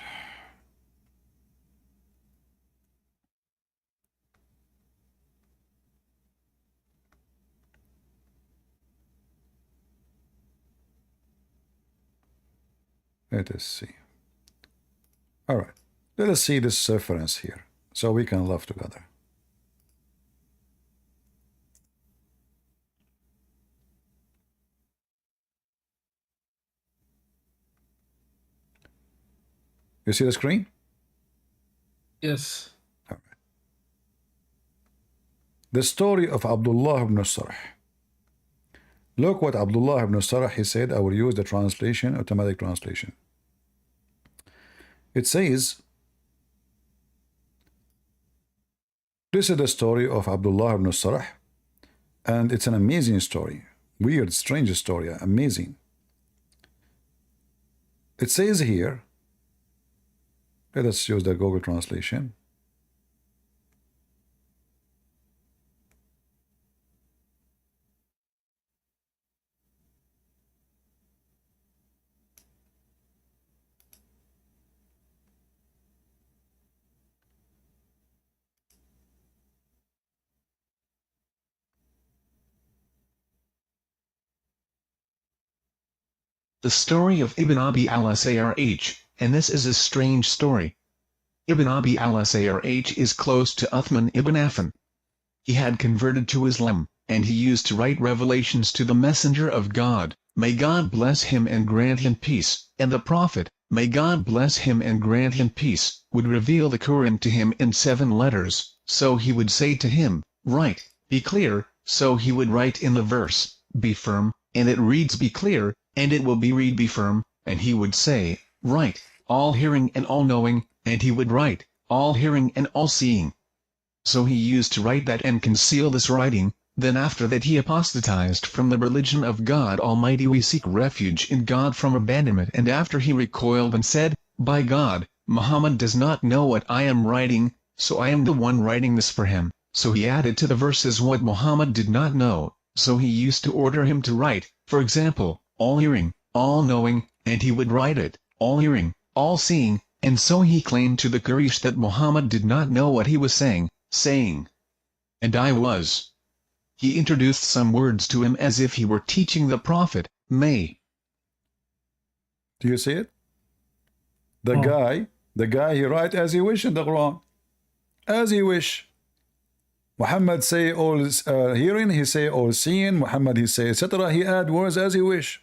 Let us see. All right. Let us see this reference here so we can laugh together. You see the screen? Yes. All right. The story of Abdullah ibn Sarh. Look what Abdullah ibn Sarh, he said. I will use the translation, automatic translation. It says, this is the story of Abdullah ibn Sarh, and it's an amazing story. Weird, strange story, amazing. It says here, let us use the Google translation. The story of Ibn Abi al-Sarh, and this is a strange story. Ibn Abi al-Sarh is close to Uthman ibn Affan. He had converted to Islam, and he used to write revelations to the Messenger of God, may God bless him and grant him peace, and the Prophet, may God bless him and grant him peace, would reveal the Quran to him in 7 letters, so he would say to him, write, be clear, so he would write in the verse, be firm, and it reads be clear, and it will be read be firm, and he would say, write, all hearing and all knowing, and he would write, all hearing and all seeing. So he used to write that and conceal this writing. Then after that he apostatized from the religion of God Almighty. We seek refuge in God from abandonment. And after he recoiled and said, by God, Muhammad does not know what I am writing, so I am the one writing this for him. So he added to the verses what Muhammad did not know, so he used to order him to write, for example, all hearing, all knowing, and he would write it, all hearing, all seeing, and so he claimed to the Quraysh that Muhammad did not know what he was saying, and I was. He introduced some words to him as if he were teaching the Prophet, may. Do you see it? The guy, he write as he wish in the Quran. As he wish. Muhammad say all hearing, he say all seeing, Muhammad he say etc. He add words as he wish.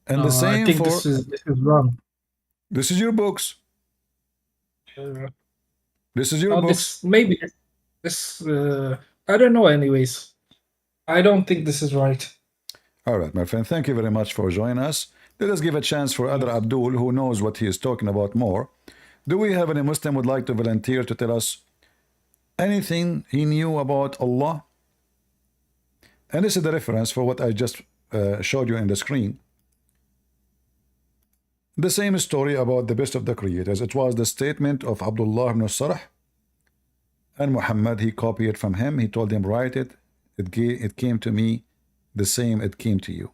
And the same I think for this is wrong. This is your books. This is your books. I don't know anyways. I don't think this is right. All right, my friend, thank you very much for joining us. Let us give a chance for other Abdul who knows what he is talking about more. Do we have any Muslim would like to volunteer to tell us anything he knew about Allah? And this is the reference for what I just showed you in the screen. The same story about the best of the creators. It was the statement of Abdullah ibn Sarh, and Muhammad, he copied it from him. He told him, write it. It came to me the same it came to you.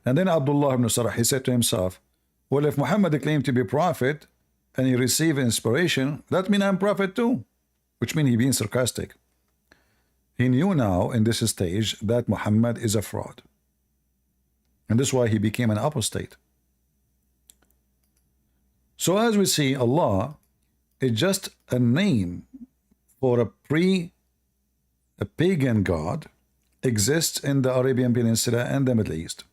And then Abdullah ibn Sarh, he said to himself, well, if Muhammad claimed to be prophet and he received inspiration, that means I'm prophet too, which means he being sarcastic. He knew now in this stage that Muhammad is a fraud. And this is why he became an apostate. So as we see, Allah is just a name for a pagan god exists in the Arabian Peninsula and the Middle East.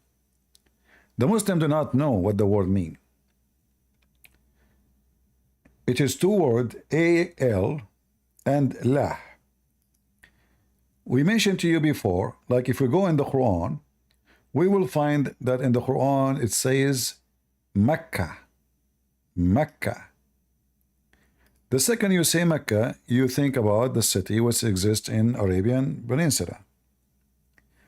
The Muslims do not know what the word means. It is two words, A-L and Lah. We mentioned to you before, like if we go in the Quran, we will find that in the Quran it says Mecca. Mecca. The second you say Mecca, you think about the city which exists in Arabian Peninsula.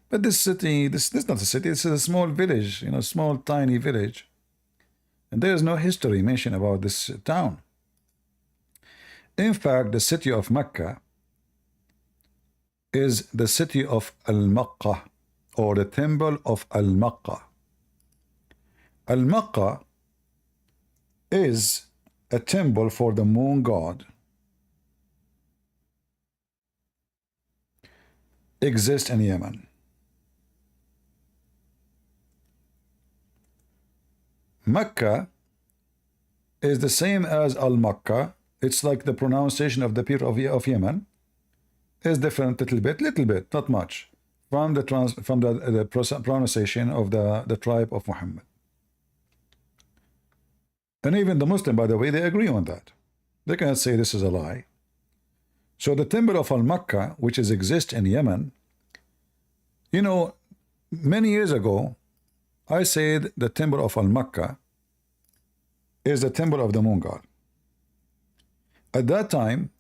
But this city, this is not a city, this is a small village, you know, small tiny village. And there is no history mentioned about this town. In fact, the city of Mecca is the city of Al-Makkah, or the temple of Al-Makkah. Al-Makkah is a temple for the moon god. Exists in Yemen. Mecca is the same as Al-Makkah. It's like the pronunciation of the people of Yemen is different little bit, not much, from the pronunciation of the tribe of Muhammad. And even the Muslim, by the way, they agree on that. They cannot say this is a lie. So the temple of Al-Makkah, which exists in Yemen, you know, many years ago, I said the temple of Al-Makkah is the temple of the moon god. At that time,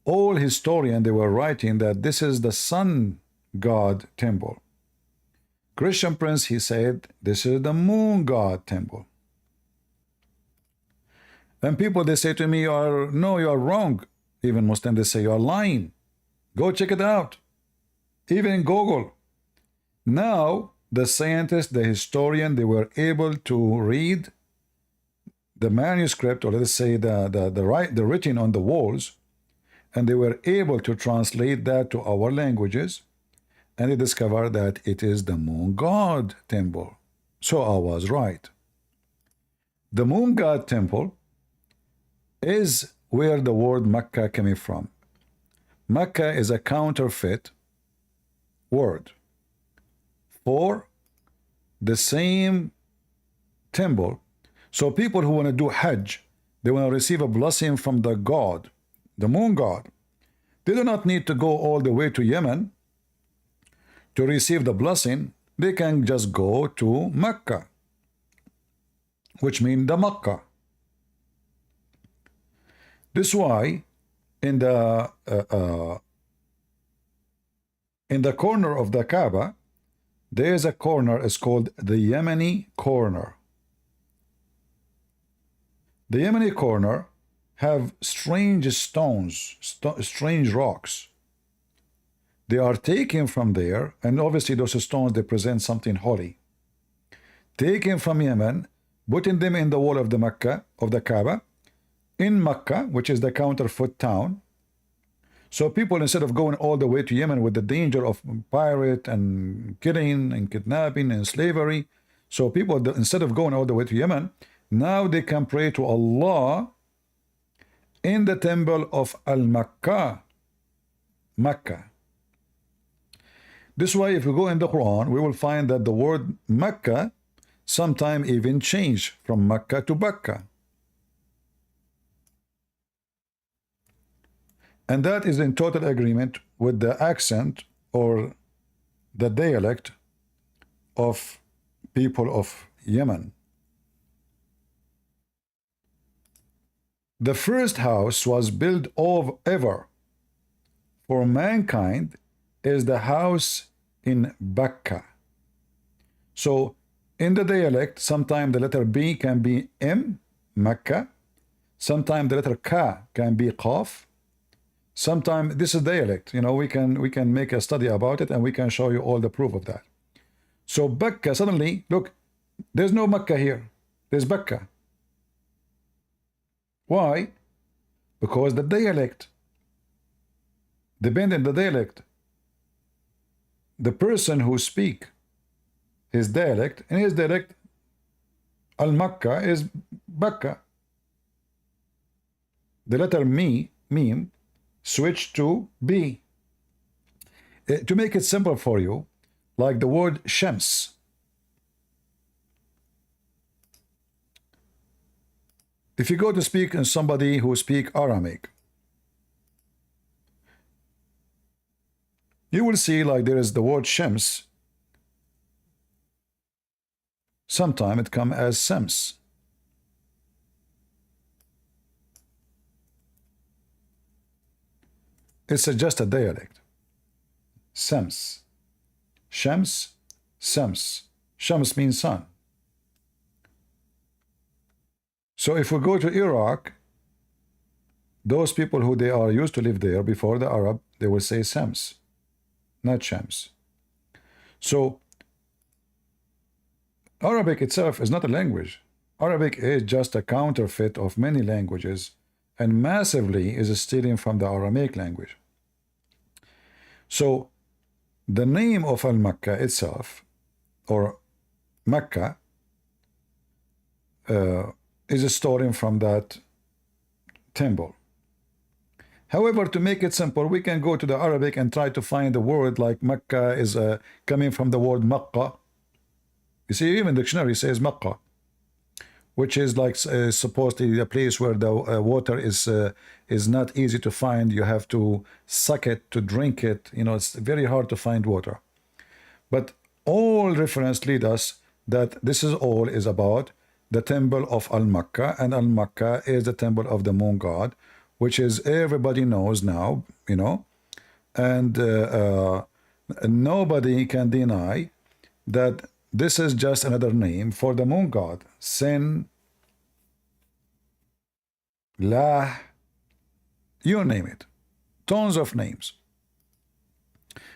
all historians, they were writing that this is the sun god temple. Christian Prince, he said, this is the moon god temple. And people, they say to me, no, you are wrong. Even Muslims, they say you are lying. Go check it out. Even in Google. Now, the scientists, the historian, they were able to read the manuscript, or let's say the written on the walls, and they were able to translate that to our languages, and they discovered that it is the moon god temple. So I was right. The moon god temple is where the word Mecca came from. Mecca is a counterfeit word for the same temple. So people who want to do Hajj, they want to receive a blessing from the god, the moon god. They do not need to go all the way to Yemen to receive the blessing. They can just go to Mecca, which means the Mecca. This is why in the corner of the Kaaba, there is a corner, it's called the Yemeni corner. The Yemeni corner have strange stones, strange rocks. They are taken from there, and obviously those stones, they present something holy. Taken from Yemen, putting them in the wall of the Mecca, of the Kaaba, in Mecca, which is the counterfeit town. So people, instead of going all the way to Yemen with the danger of pirate and killing and kidnapping and slavery, so people, instead of going all the way to Yemen, now they can pray to Allah in the temple of Al-Makkah, Mecca. This way, if we go in the Quran, we will find that the word Mecca sometime even changed from Mecca to Bakka. And that is in total agreement with the accent or the dialect of people of Yemen. The first house was built ever for mankind is the house in Bakka. So in the dialect, sometimes the letter B can be M, Mecca. Sometimes the letter Ka can be Qaf. Sometimes this is dialect. You know, we can make a study about it, and we can show you all the proof of that. So Bakka, suddenly, look, there's no Mecca here. There's Bakka. Why? Because the dialect depend on the dialect. The person who speak his dialect, in his dialect, Al-Makkah is Bakka. The letter meme, switch to B. To make it simple for you, like the word Shams. If you go to speak in somebody who speak Aramaic, you will see like there is the word Shams. Sometimes it come as Sams. It's just a dialect. Sams. Shams, Sams. Shams means sun. So if we go to Iraq, those people who they are used to live there before the Arab, they will say Sams, not Shams. So Arabic itself is not a language. Arabic is just a counterfeit of many languages and massively is stealing from the Aramaic language. So the name of Al-Makkah itself, or Mecca, is stolen from that temple. However, to make it simple, we can go to the Arabic and try to find a word like Mecca is coming from the word Makkah. You see, even the dictionary says Makkah, which is like supposedly a place where the water is not easy to find. You have to suck it to drink it. You know, it's very hard to find water. But all reference lead us that this is all is about the temple of Al-Makkah, and Al-Makkah is the temple of the moon god, which is everybody knows now, you know, and nobody can deny that this is just another name for the moon god. Sin, La, you name it, tons of names.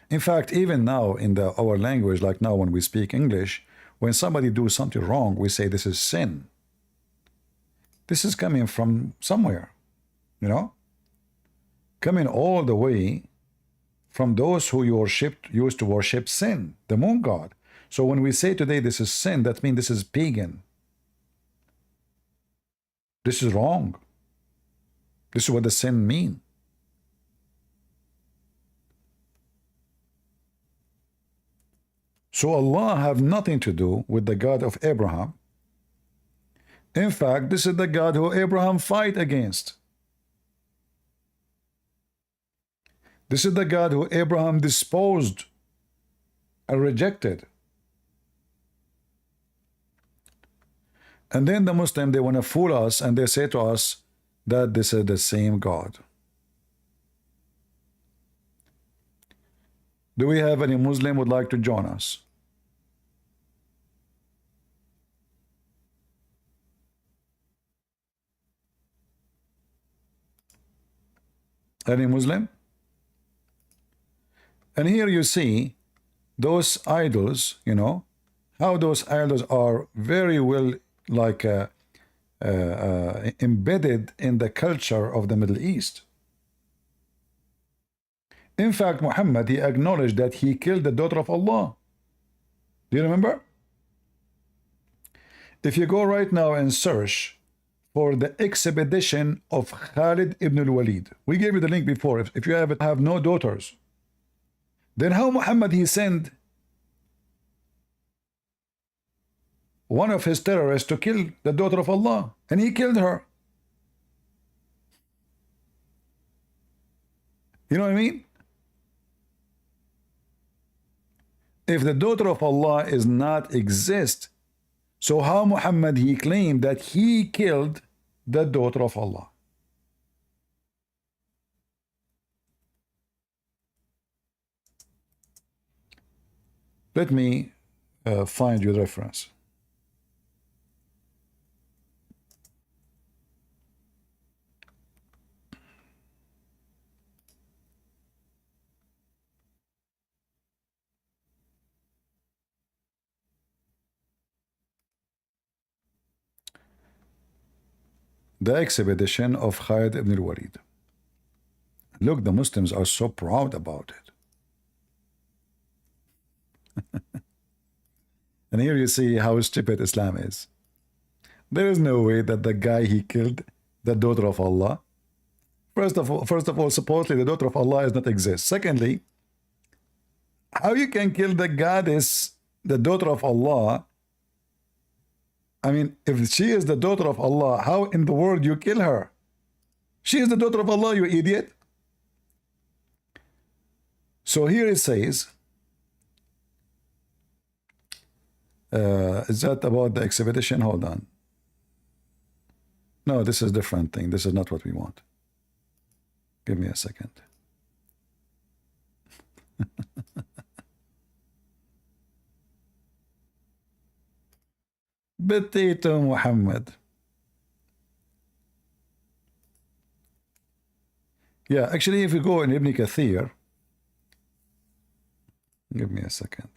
In fact, even now in our language, like now when we speak English, when somebody do something wrong, we say this is sin. This is coming from somewhere, you know, coming all the way from those who used to worship sin, the moon god. So when we say today this is sin, that means this is pagan. This is wrong. This is what the sin mean. So Allah have nothing to do with the God of Abraham. In fact, this is the God who Abraham fight against. This is the God who Abraham disposed and rejected. And then the Muslim, they want to fool us and they say to us that this is the same God. Do we have any Muslim would like to join us? Any Muslim? And here you see those idols, you know, how those idols are very well like embedded in the culture of the Middle East. In fact, Muhammad, he acknowledged that he killed the daughter of Allah. Do you remember? If you go right now and search for the expedition of Khalid ibn al-Walid, we gave you the link before. If you have no daughters, then how Muhammad he sent one of his terrorists to kill the daughter of Allah, and he killed her. You know what I mean? If the daughter of Allah is not exist, so how Muhammad he claimed that he killed the daughter of Allah? Let me find you the reference. The expedition of Khalid ibn al-Walid. Look, the Muslims are so proud about it. And here you see how stupid Islam is. There is no way that the guy he killed the daughter of Allah. First of all, supposedly the daughter of Allah does not exist. Secondly, how you can kill the goddess, the daughter of Allah? I mean, if she is the daughter of Allah, how in the world you kill her? She is the daughter of Allah, you idiot. So here it says, is that about the expedition? Hold on. No, this is a different thing. This is not what we want. Give me a second. Potato Muhammad. Yeah, actually, if you go in Ibn Kathir, give me a second.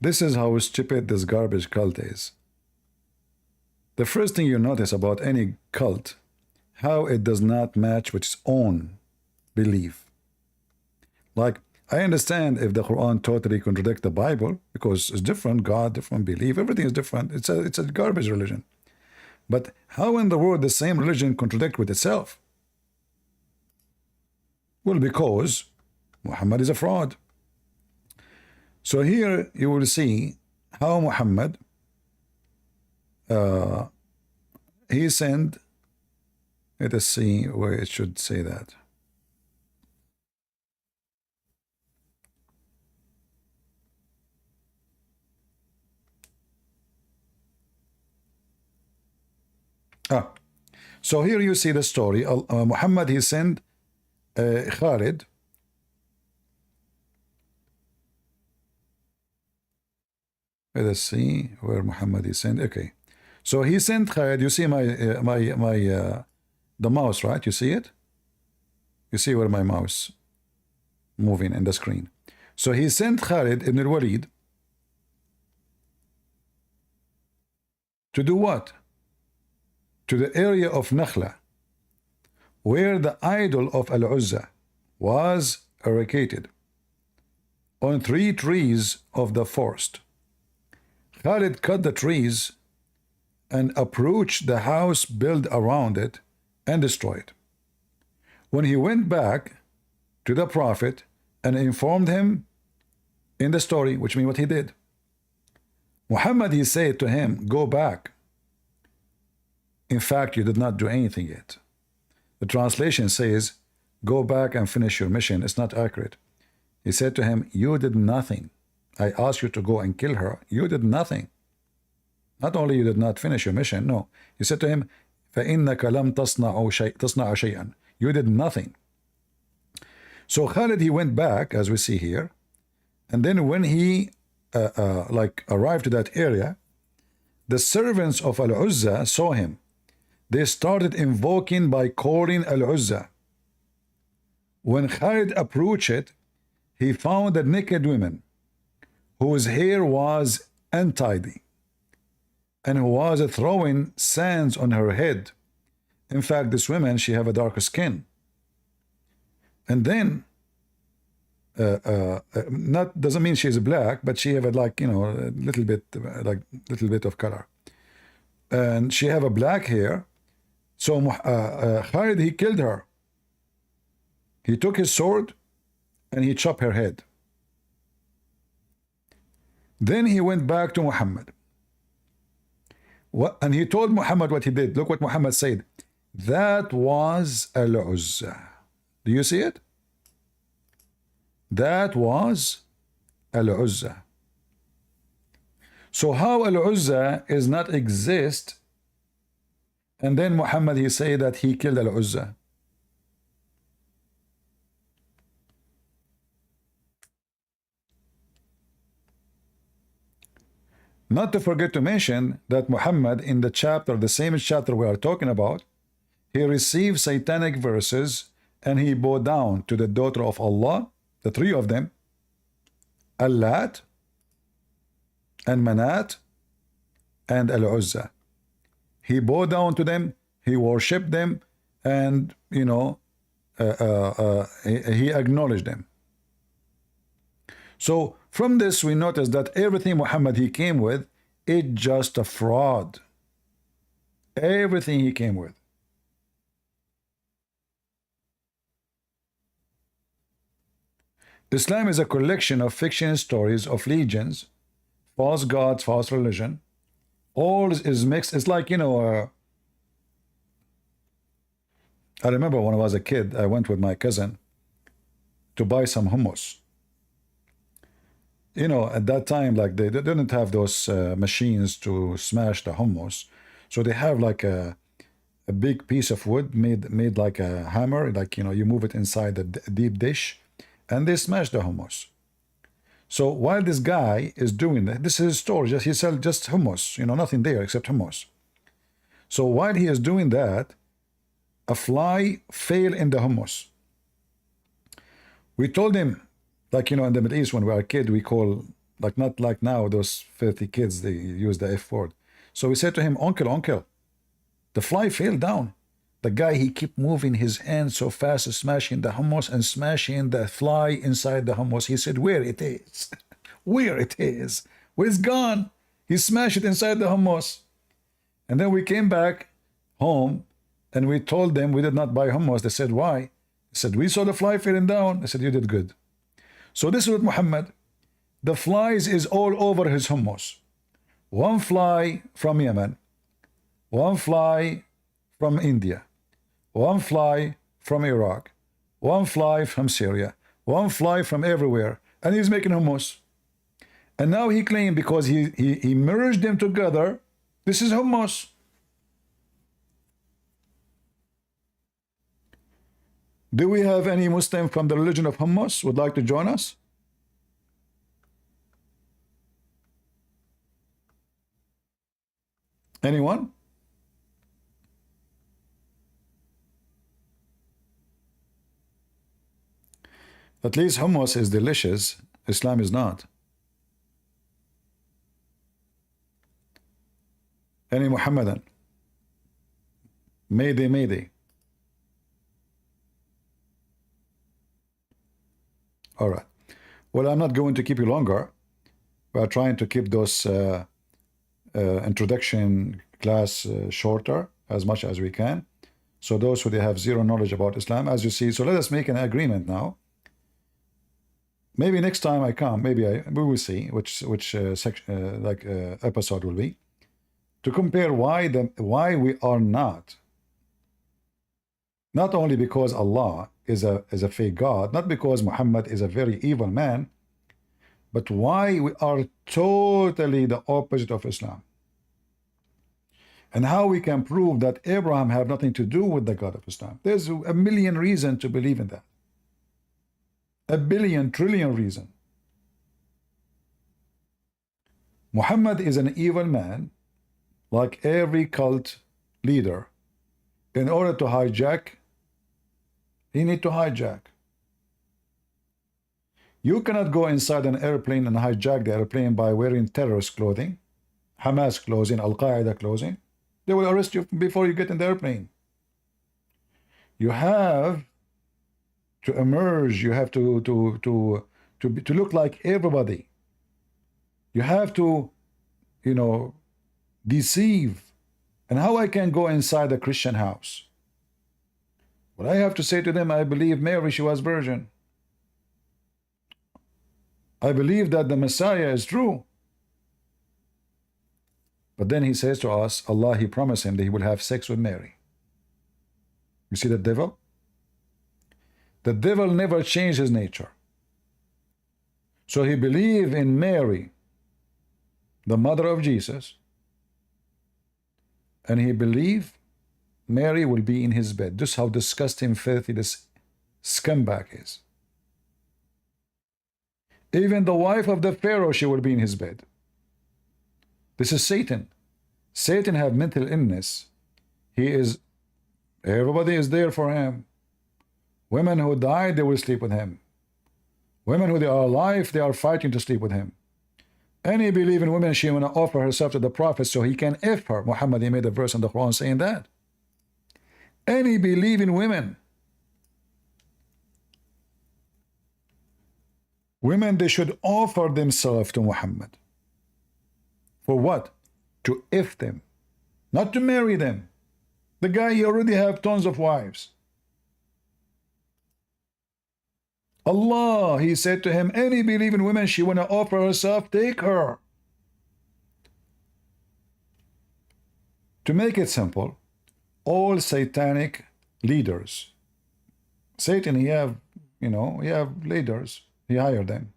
This is how stupid this garbage cult is. The first thing you notice about any cult, how it does not match with its own belief. Like, I understand if the Quran totally contradicts the Bible, because it's different God, different belief, everything is different. It's a garbage religion. But how in the world the same religion contradict with itself? Well, because Muhammad is a fraud. So here you will see how Muhammad he sent. Let us see where it should say that. So here you see the story. Muhammad, he sent Khalid. Let us see where Muhammad is sent. Okay, so he sent Khalid. You see the mouse, right? You see it? You see where my mouse moving in the screen. So he sent Khalid ibn al-Walid to do what? To the area of Nakhla, where the idol of Al-Uzza was eradicated on 3 trees of the forest. Khalid cut the trees and approached the house built around it and destroyed. When he went back to the Prophet and informed him in the story, which means what he did, Muhammad, he said to him, go back. In fact, you did not do anything yet. The translation says, go back and finish your mission. It's not accurate. He said to him, you did nothing. I asked you to go and kill her. You did nothing. Not only you did not finish your mission, no. He said to him, فَإِنَّكَ لَمْ تَصْنَعَ شَيْئًا. You did nothing. So Khalid, he went back, as we see here, and then when he arrived to that area, the servants of Al-Uzza saw him. They started invoking by calling Al-Uzza. When Khalid approached it, he found a naked woman whose hair was untidy and who was throwing sands on her head. In fact, this woman, she have a darker skin. And then, not doesn't mean she's black, but she have a, like, you know, a little bit of color. And she have a black hair. So Khalid, he killed her. He took his sword and he chopped her head. Then he went back to Muhammad. And he told Muhammad what he did. Look what Muhammad said. That was Al-Uzza. Do you see it? That was Al-Uzza. So how Al-Uzza is not exist, and then Muhammad, he say that he killed Al-Uzza? Not to forget to mention that Muhammad, in the chapter, the same chapter we are talking about, he received satanic verses and he bowed down to the daughter of Allah, the three of them, Allat and Manat and Al-Uzza. He bowed down to them, he worshipped them, and he acknowledged them. So from this we notice that everything Muhammad he came with, it's just a fraud. Everything he came with. Islam is a collection of fiction stories of legions, false gods, false religion. All is mixed. It's like, I remember when I was a kid, I went with my cousin to buy some hummus. At that time, like they didn't have those machines to smash the hummus. So they have like a big piece of wood made like a hammer, like, you move it inside the deep dish, and they smash the hummus. So while this guy is doing that, this is his store, he sells just hummus, nothing there except hummus. So while he is doing that, a fly fell in the hummus. We told him, like, in the Middle East, when we were a kid, we call, like, not like now, those filthy kids, they use the F word. So we said to him, uncle, the fly fell down. The guy, he kept moving his hand so fast, smashing the hummus and smashing the fly inside the hummus. He said, where it is? Where it is? Well, it's gone. He smashed it inside the hummus. And then we came back home and we told them we did not buy hummus. They said, why? He said, we saw the fly falling down. I said, you did good. So this is what Muhammad, the flies is all over his hummus. One fly from Yemen, one fly from India, one fly from Iraq, one fly from Syria, one fly from everywhere, and he's making hummus. And now he claimed because he merged them together, this is hummus. Do we have any Muslim from the religion of hummus would like to join us? Anyone? At least hummus is delicious. Islam is not. Any Muhammadan? Mayday, mayday. All right. Well, I'm not going to keep you longer. We are trying to keep those introduction class shorter as much as we can. So those who they have zero knowledge about Islam, as you see. So let us make an agreement now. Maybe next time I come, we will see which episode will be, to compare why we are not only because Allah is a fake God, not because Muhammad is a very evil man, but why we are totally the opposite of Islam, and how we can prove that Abraham have nothing to do with the God of Islam. There's a million reasons to believe in that. A billion trillion reason. Muhammad is an evil man, like every cult leader. In order to hijack, he need to hijack. You cannot go inside an airplane and hijack the airplane by wearing terrorist clothing, Hamas clothing, Al-Qaeda clothing. They will arrest you before you get in the airplane. You have to emerge. You have to look like everybody. You have to, deceive. And how I can go inside a Christian house? Well, I have to say to them, I believe Mary, she was virgin. I believe that the Messiah is true. But then he says to us, Allah, he promised him that he will have sex with Mary. You see the devil? The devil never changed his nature. So he believed in Mary, the mother of Jesus, and he believed Mary will be in his bed. This is how disgusting, filthy this scumbag is. Even the wife of the Pharaoh, she will be in his bed. This is Satan. Satan have mental illness. Everybody is there for him. Women who died, they will sleep with him. Women who they are alive, they are fighting to sleep with him. Any believing woman, she want to offer herself to the Prophet so he can F her. Muhammad, he made a verse in the Quran saying that. Any believing women, they should offer themselves to Muhammad. For what? To F them, not to marry them. The guy, he already have tons of wives. Allah, he said to him, any believing woman, she want to offer herself, take her. To make it simple, all satanic leaders, Satan, he have, he have leaders, he hired them.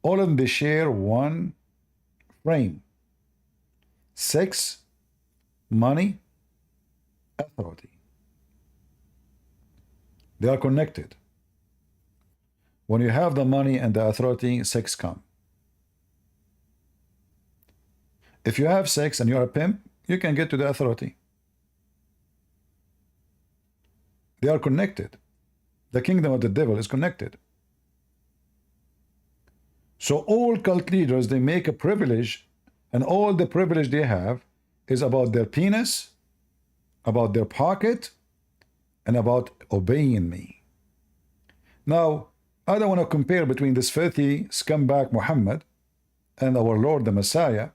All of them, they share one frame: sex, money, authority. They are connected. When you have the money and the authority, sex come. If you have sex and you're a pimp, you can get to the authority. They are connected. The kingdom of the devil is connected. So all cult leaders, they make a privilege, and all the privilege they have is about their penis, about their pocket, and about obeying me. Now, I don't want to compare between this filthy scumbag Muhammad and our Lord the Messiah,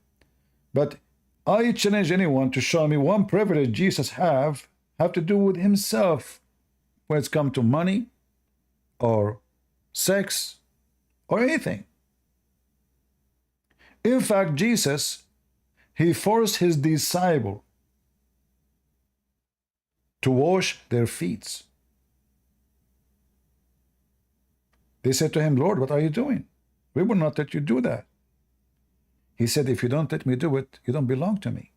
but I challenge anyone to show me one privilege Jesus have to do with himself when it's come to money or sex or anything. In fact, Jesus, he forced his disciple to wash their feet. They said to him, Lord, what are you doing? We will not let you do that. He said, if you don't let me do it, you don't belong to me.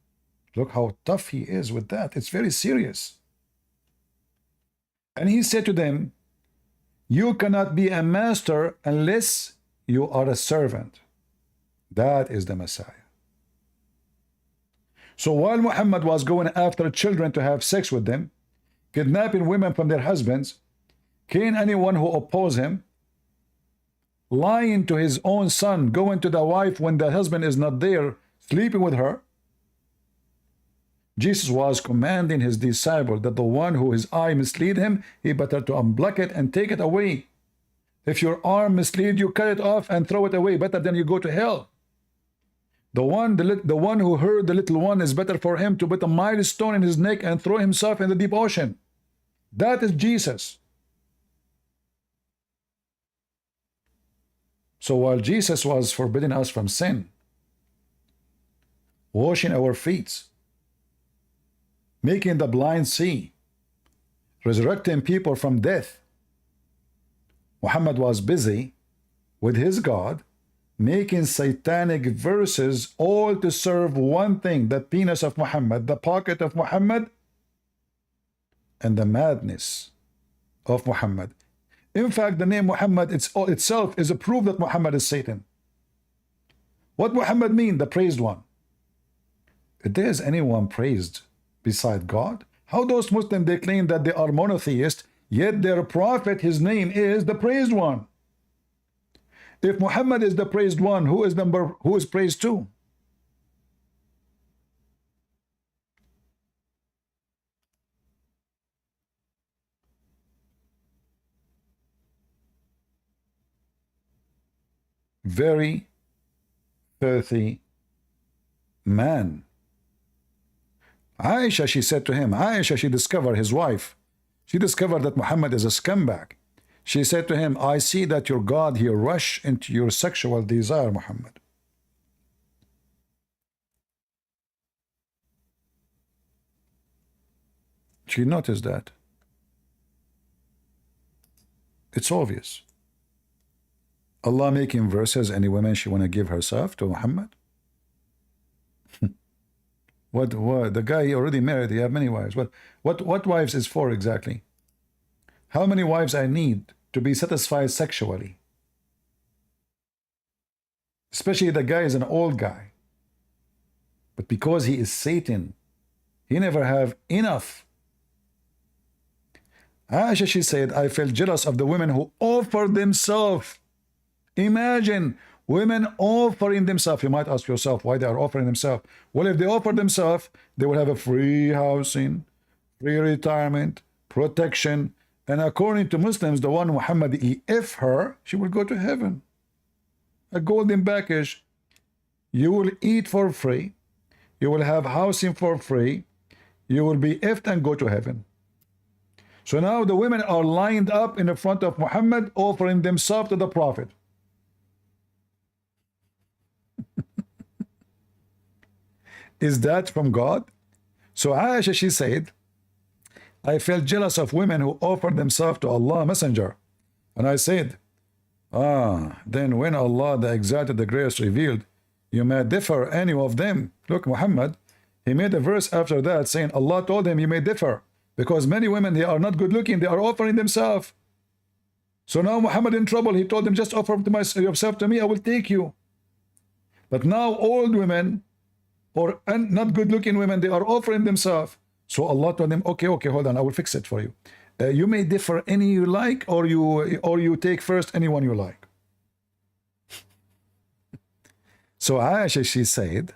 Look how tough he is with that. It's very serious. And he said to them, you cannot be a master unless you are a servant. That is the Messiah. So while Muhammad was going after children to have sex with them, kidnapping women from their husbands, killing anyone who opposed him, lying to his own son, going to the wife when the husband is not there, sleeping with her, Jesus was commanding his disciple that the one who his eye mislead him, he better to unblock it and take it away. If your arm mislead you, cut it off and throw it away, better than you go to hell. The one who heard the little one, is better for him to put a milestone in his neck and throw himself in the deep ocean. That is Jesus. So while Jesus was forbidding us from sin, washing our feet, making the blind see, resurrecting people from death, Muhammad was busy with his God, making satanic verses, all to serve one thing: the penis of Muhammad, the pocket of Muhammad, and the madness of Muhammad. In fact, the name Muhammad itself is a proof that Muhammad is Satan. What Muhammad mean? The praised one. Is anyone praised beside God? How those Muslims, they claim that they are monotheist, yet their prophet, his name is the praised one. If Muhammad is the praised one, who is praised too? Very filthy man. Aisha, she said to him, Aisha, she discovered his wife. She discovered that Muhammad is a scumbag. She said to him, I see that your God here rush into your sexual desire, Muhammad. She noticed that. It's obvious. Allah making verses, any woman she want to give herself to Muhammad? What? The guy, he already married, he have many wives. What wives is for exactly? How many wives I need to be satisfied sexually? Especially the guy is an old guy. But because he is Satan, he never have enough. Aisha, she said, I felt jealous of the women who offered themselves. Imagine women offering themselves. You might ask yourself why they are offering themselves. Well, if they offer themselves, they will have a free housing, free retirement, protection, and according to Muslims, the one Muhammad if her, she will go to heaven. A golden package. You will eat for free. You will have housing for free. You will be effed and go to heaven. So now the women are lined up in the front of Muhammad, offering themselves to the Prophet. Is that from God? So Aisha, she said, I felt jealous of women who offered themselves to Allah Messenger. And I said, then when Allah the Exalted, the Gracious revealed, you may differ any of them. Look, Muhammad, he made a verse after that saying Allah told him you may differ. Because many women, they are not good looking, they are offering themselves. So now Muhammad in trouble, he told them, just offer yourself to me, I will take you. But now old women, or not good looking women, they are offering themselves. So Allah told them, okay, hold on, I will fix it for you. You may differ any you like, or you take first anyone you like. So Aisha, she said,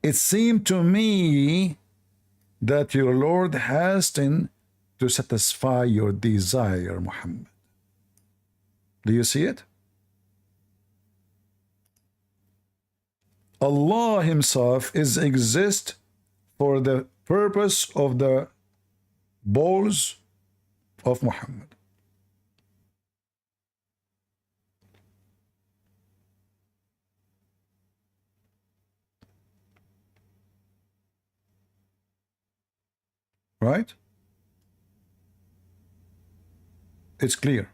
it seemed to me that your Lord hastened to satisfy your desire, Muhammad. Do you see it? Allah himself exists for the purpose of the balls of Muhammad. Right? It's clear.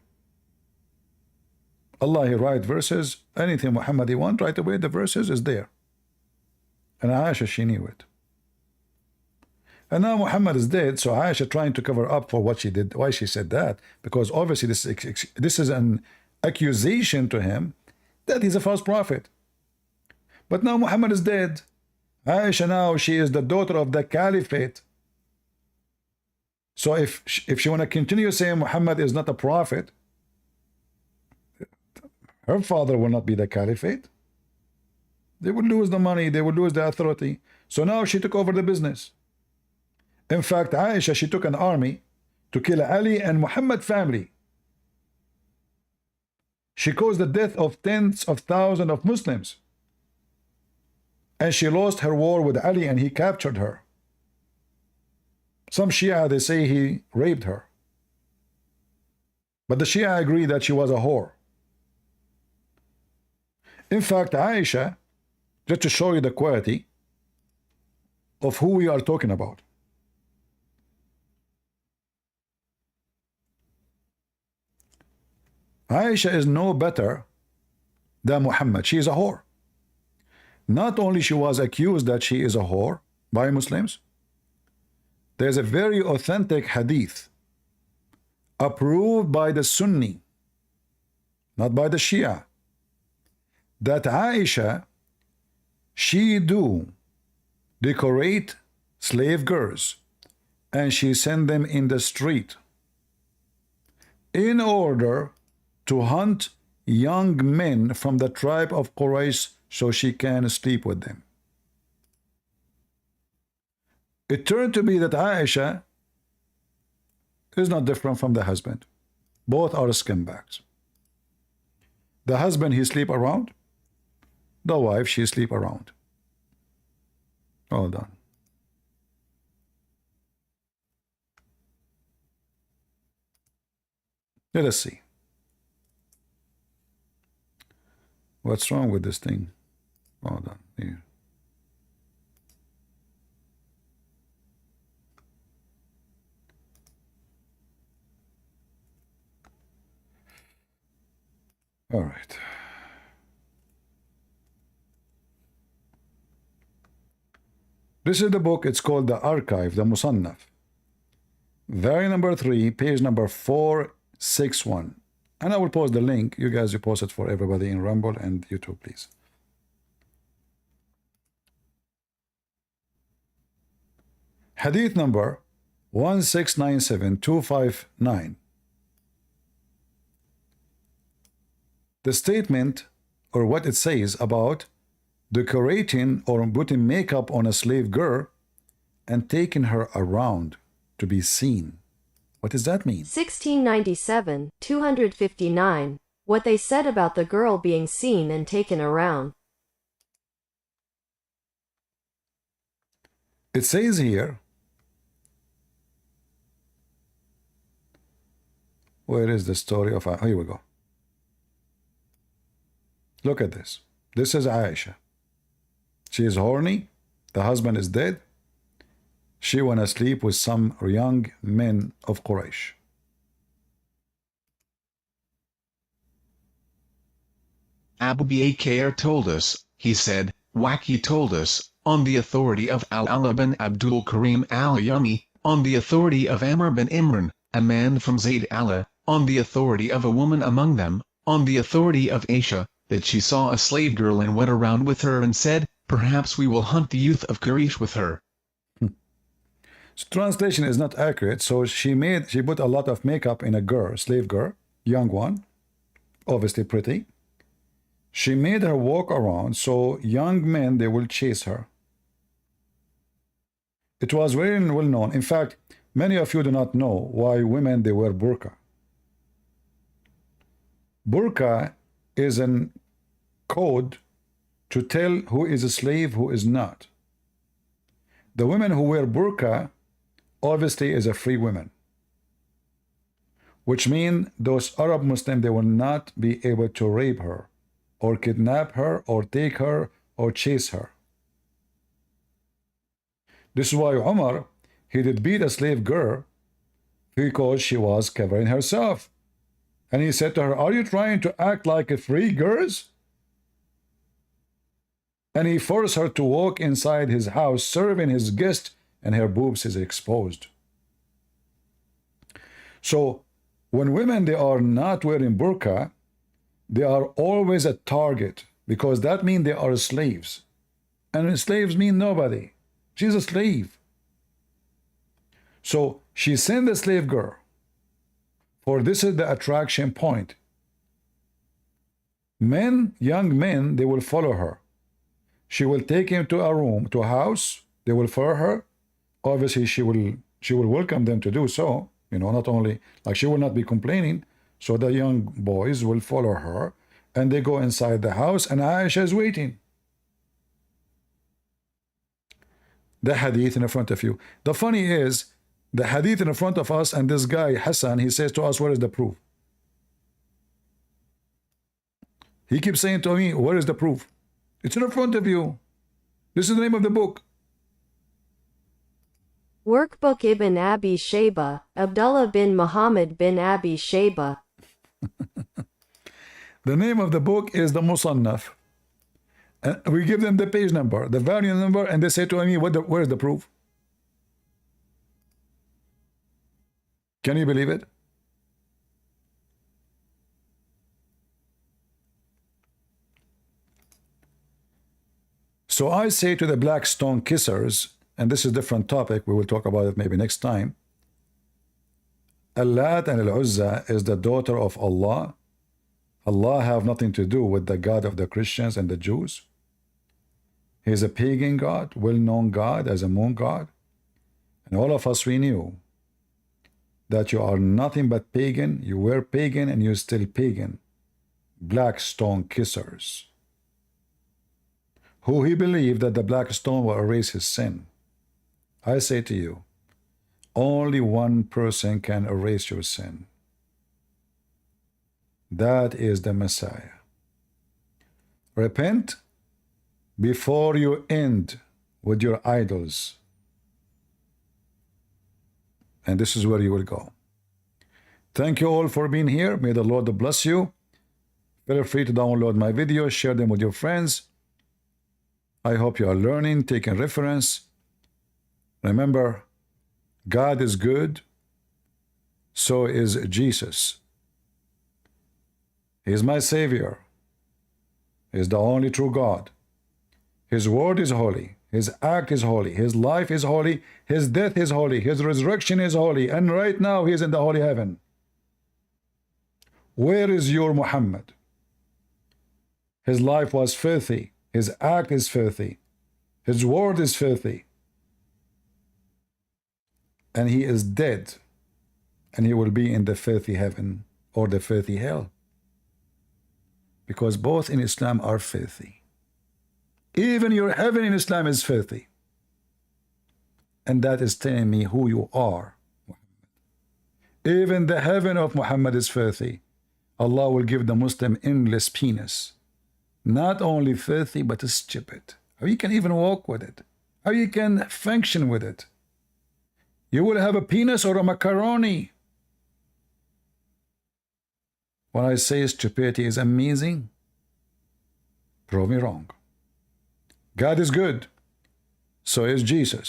Allah, he write verses, anything Muhammad he want, right away the verses is there. And Aisha, she knew it. And now Muhammad is dead, so Aisha trying to cover up for what she did, why she said that, because obviously this is an accusation to him that he's a false prophet. But now Muhammad is dead. Aisha now, she is the daughter of the caliphate. So if she want to continue saying Muhammad is not a prophet, her father will not be the caliphate. They would lose the money, they would lose the authority. So now she took over the business. In fact, Aisha, she took an army to kill Ali and Muhammad family. She caused the death of tens of thousands of Muslims. And she lost her war with Ali and he captured her. Some Shia, they say he raped her. But the Shia agree that she was a whore. In fact, Aisha, just to show you the quality of who we are talking about. Aisha is no better than Muhammad. She is a whore. Not only she was accused that she is a whore by Muslims, there's a very authentic hadith approved by the Sunni, not by the Shia, that Aisha, she do decorate slave girls and she send them in the street in order to hunt young men from the tribe of Quraysh so she can sleep with them. It turned to be that Aisha is not different from the husband. Both are scumbags. The husband, he sleep around. The wife, she sleep around. All done. Let us see. What's wrong with this thing? Hold on. Here. All right. This is the book. It's called The Archive, the Musannaf. Volume number 3, page number 461. And I will post the link. You guys, you post it for everybody in Rumble and YouTube, please. Hadith number 1697259. The statement, or what it says about decorating or putting makeup on a slave girl and taking her around to be seen. What does that mean? 1697, 259. What they said about the girl being seen and taken around. It says here, where is the story of, here we go. Look at this. This is Aisha. She is horny. The husband is dead. She went to sleep with some young men of Quraysh. Abu Bakr told us, he said, Waki told us, on the authority of Al-Ala bin Abdul Karim al-Yami, on the authority of Amr bin Imran, a man from Zayd Allah, on the authority of a woman among them, on the authority of Aisha, that she saw a slave girl and went around with her and said, perhaps we will hunt the youth of Quraysh with her. So translation is not accurate. So she put a lot of makeup in a girl, slave girl, young one, obviously pretty. She made her walk around so young men, they will chase her. It was very well known. In fact, many of you do not know why women, they wear burqa. Burqa is a code to tell who is a slave, who is not. The women who wear burqa obviously is a free woman, which means those Arab Muslims, they will not be able to rape her or kidnap her or take her or chase her. This is why Umar, he did beat a slave girl because she was covering herself. And he said to her, are you trying to act like a free girl? And he forced her to walk inside his house, serving his guest, and her boobs is exposed. So when women, they are not wearing burqa, they are always a target, because that means they are slaves. And slaves mean nobody. She's a slave. So she sent the slave girl, for this is the attraction point. Men, young men, they will follow her. She will take him to a room, to a house. They will follow her. Obviously, she will welcome them to do so. You know, not only, like, she will not be complaining. So the young boys will follow her, and they go inside the house, and Aisha is waiting. The hadith in front of you. The funny is, the hadith in front of us, and this guy, Hassan, he says to us, where is the proof? He keeps saying to me, where is the proof? It's in front of you. This is the name of the book. Workbook Ibn Abi Shayba, Abdullah bin Muhammad bin Abi Shayba. The name of the book is the Musannaf. And we give them the page number, the volume number, and they say to me, where is the proof? Can you believe it? So I say to the black stone kissers, and this is a different topic, we will talk about it maybe next time. Allat and Al-Uzza is the daughter of Allah. Allah have nothing to do with the God of the Christians and the Jews. He is a pagan God, well-known God as a moon god. And all of us, we knew that you are nothing but pagan. You were pagan and you're still pagan. Black stone kissers. Who he believed that the black stone will erase his sin. I say to you, only one person can erase your sin. That is the Messiah. Repent before you end with your idols. And this is where you will go. Thank you all for being here. May the Lord bless you. Feel free to download my videos, share them with your friends. I hope you are learning, taking reference. Remember, God is good. So is Jesus. He is my Savior. He is the only true God. His word is holy. His act is holy. His life is holy. His death is holy. His resurrection is holy. And right now he is in the holy heaven. Where is your Muhammad? His life was filthy. His act is filthy. His word is filthy. And he is dead. And he will be in the filthy heaven or the filthy hell. Because both in Islam are filthy. Even your heaven in Islam is filthy. And that is telling me who you are. Even the heaven of Muhammad is filthy. Allah will give the Muslim endless penis. Not only filthy, but stupid. How you can even walk with it? How you can function with it? You will have a penis or a macaroni. When I say stupidity is amazing, prove me wrong. God is good. So is Jesus.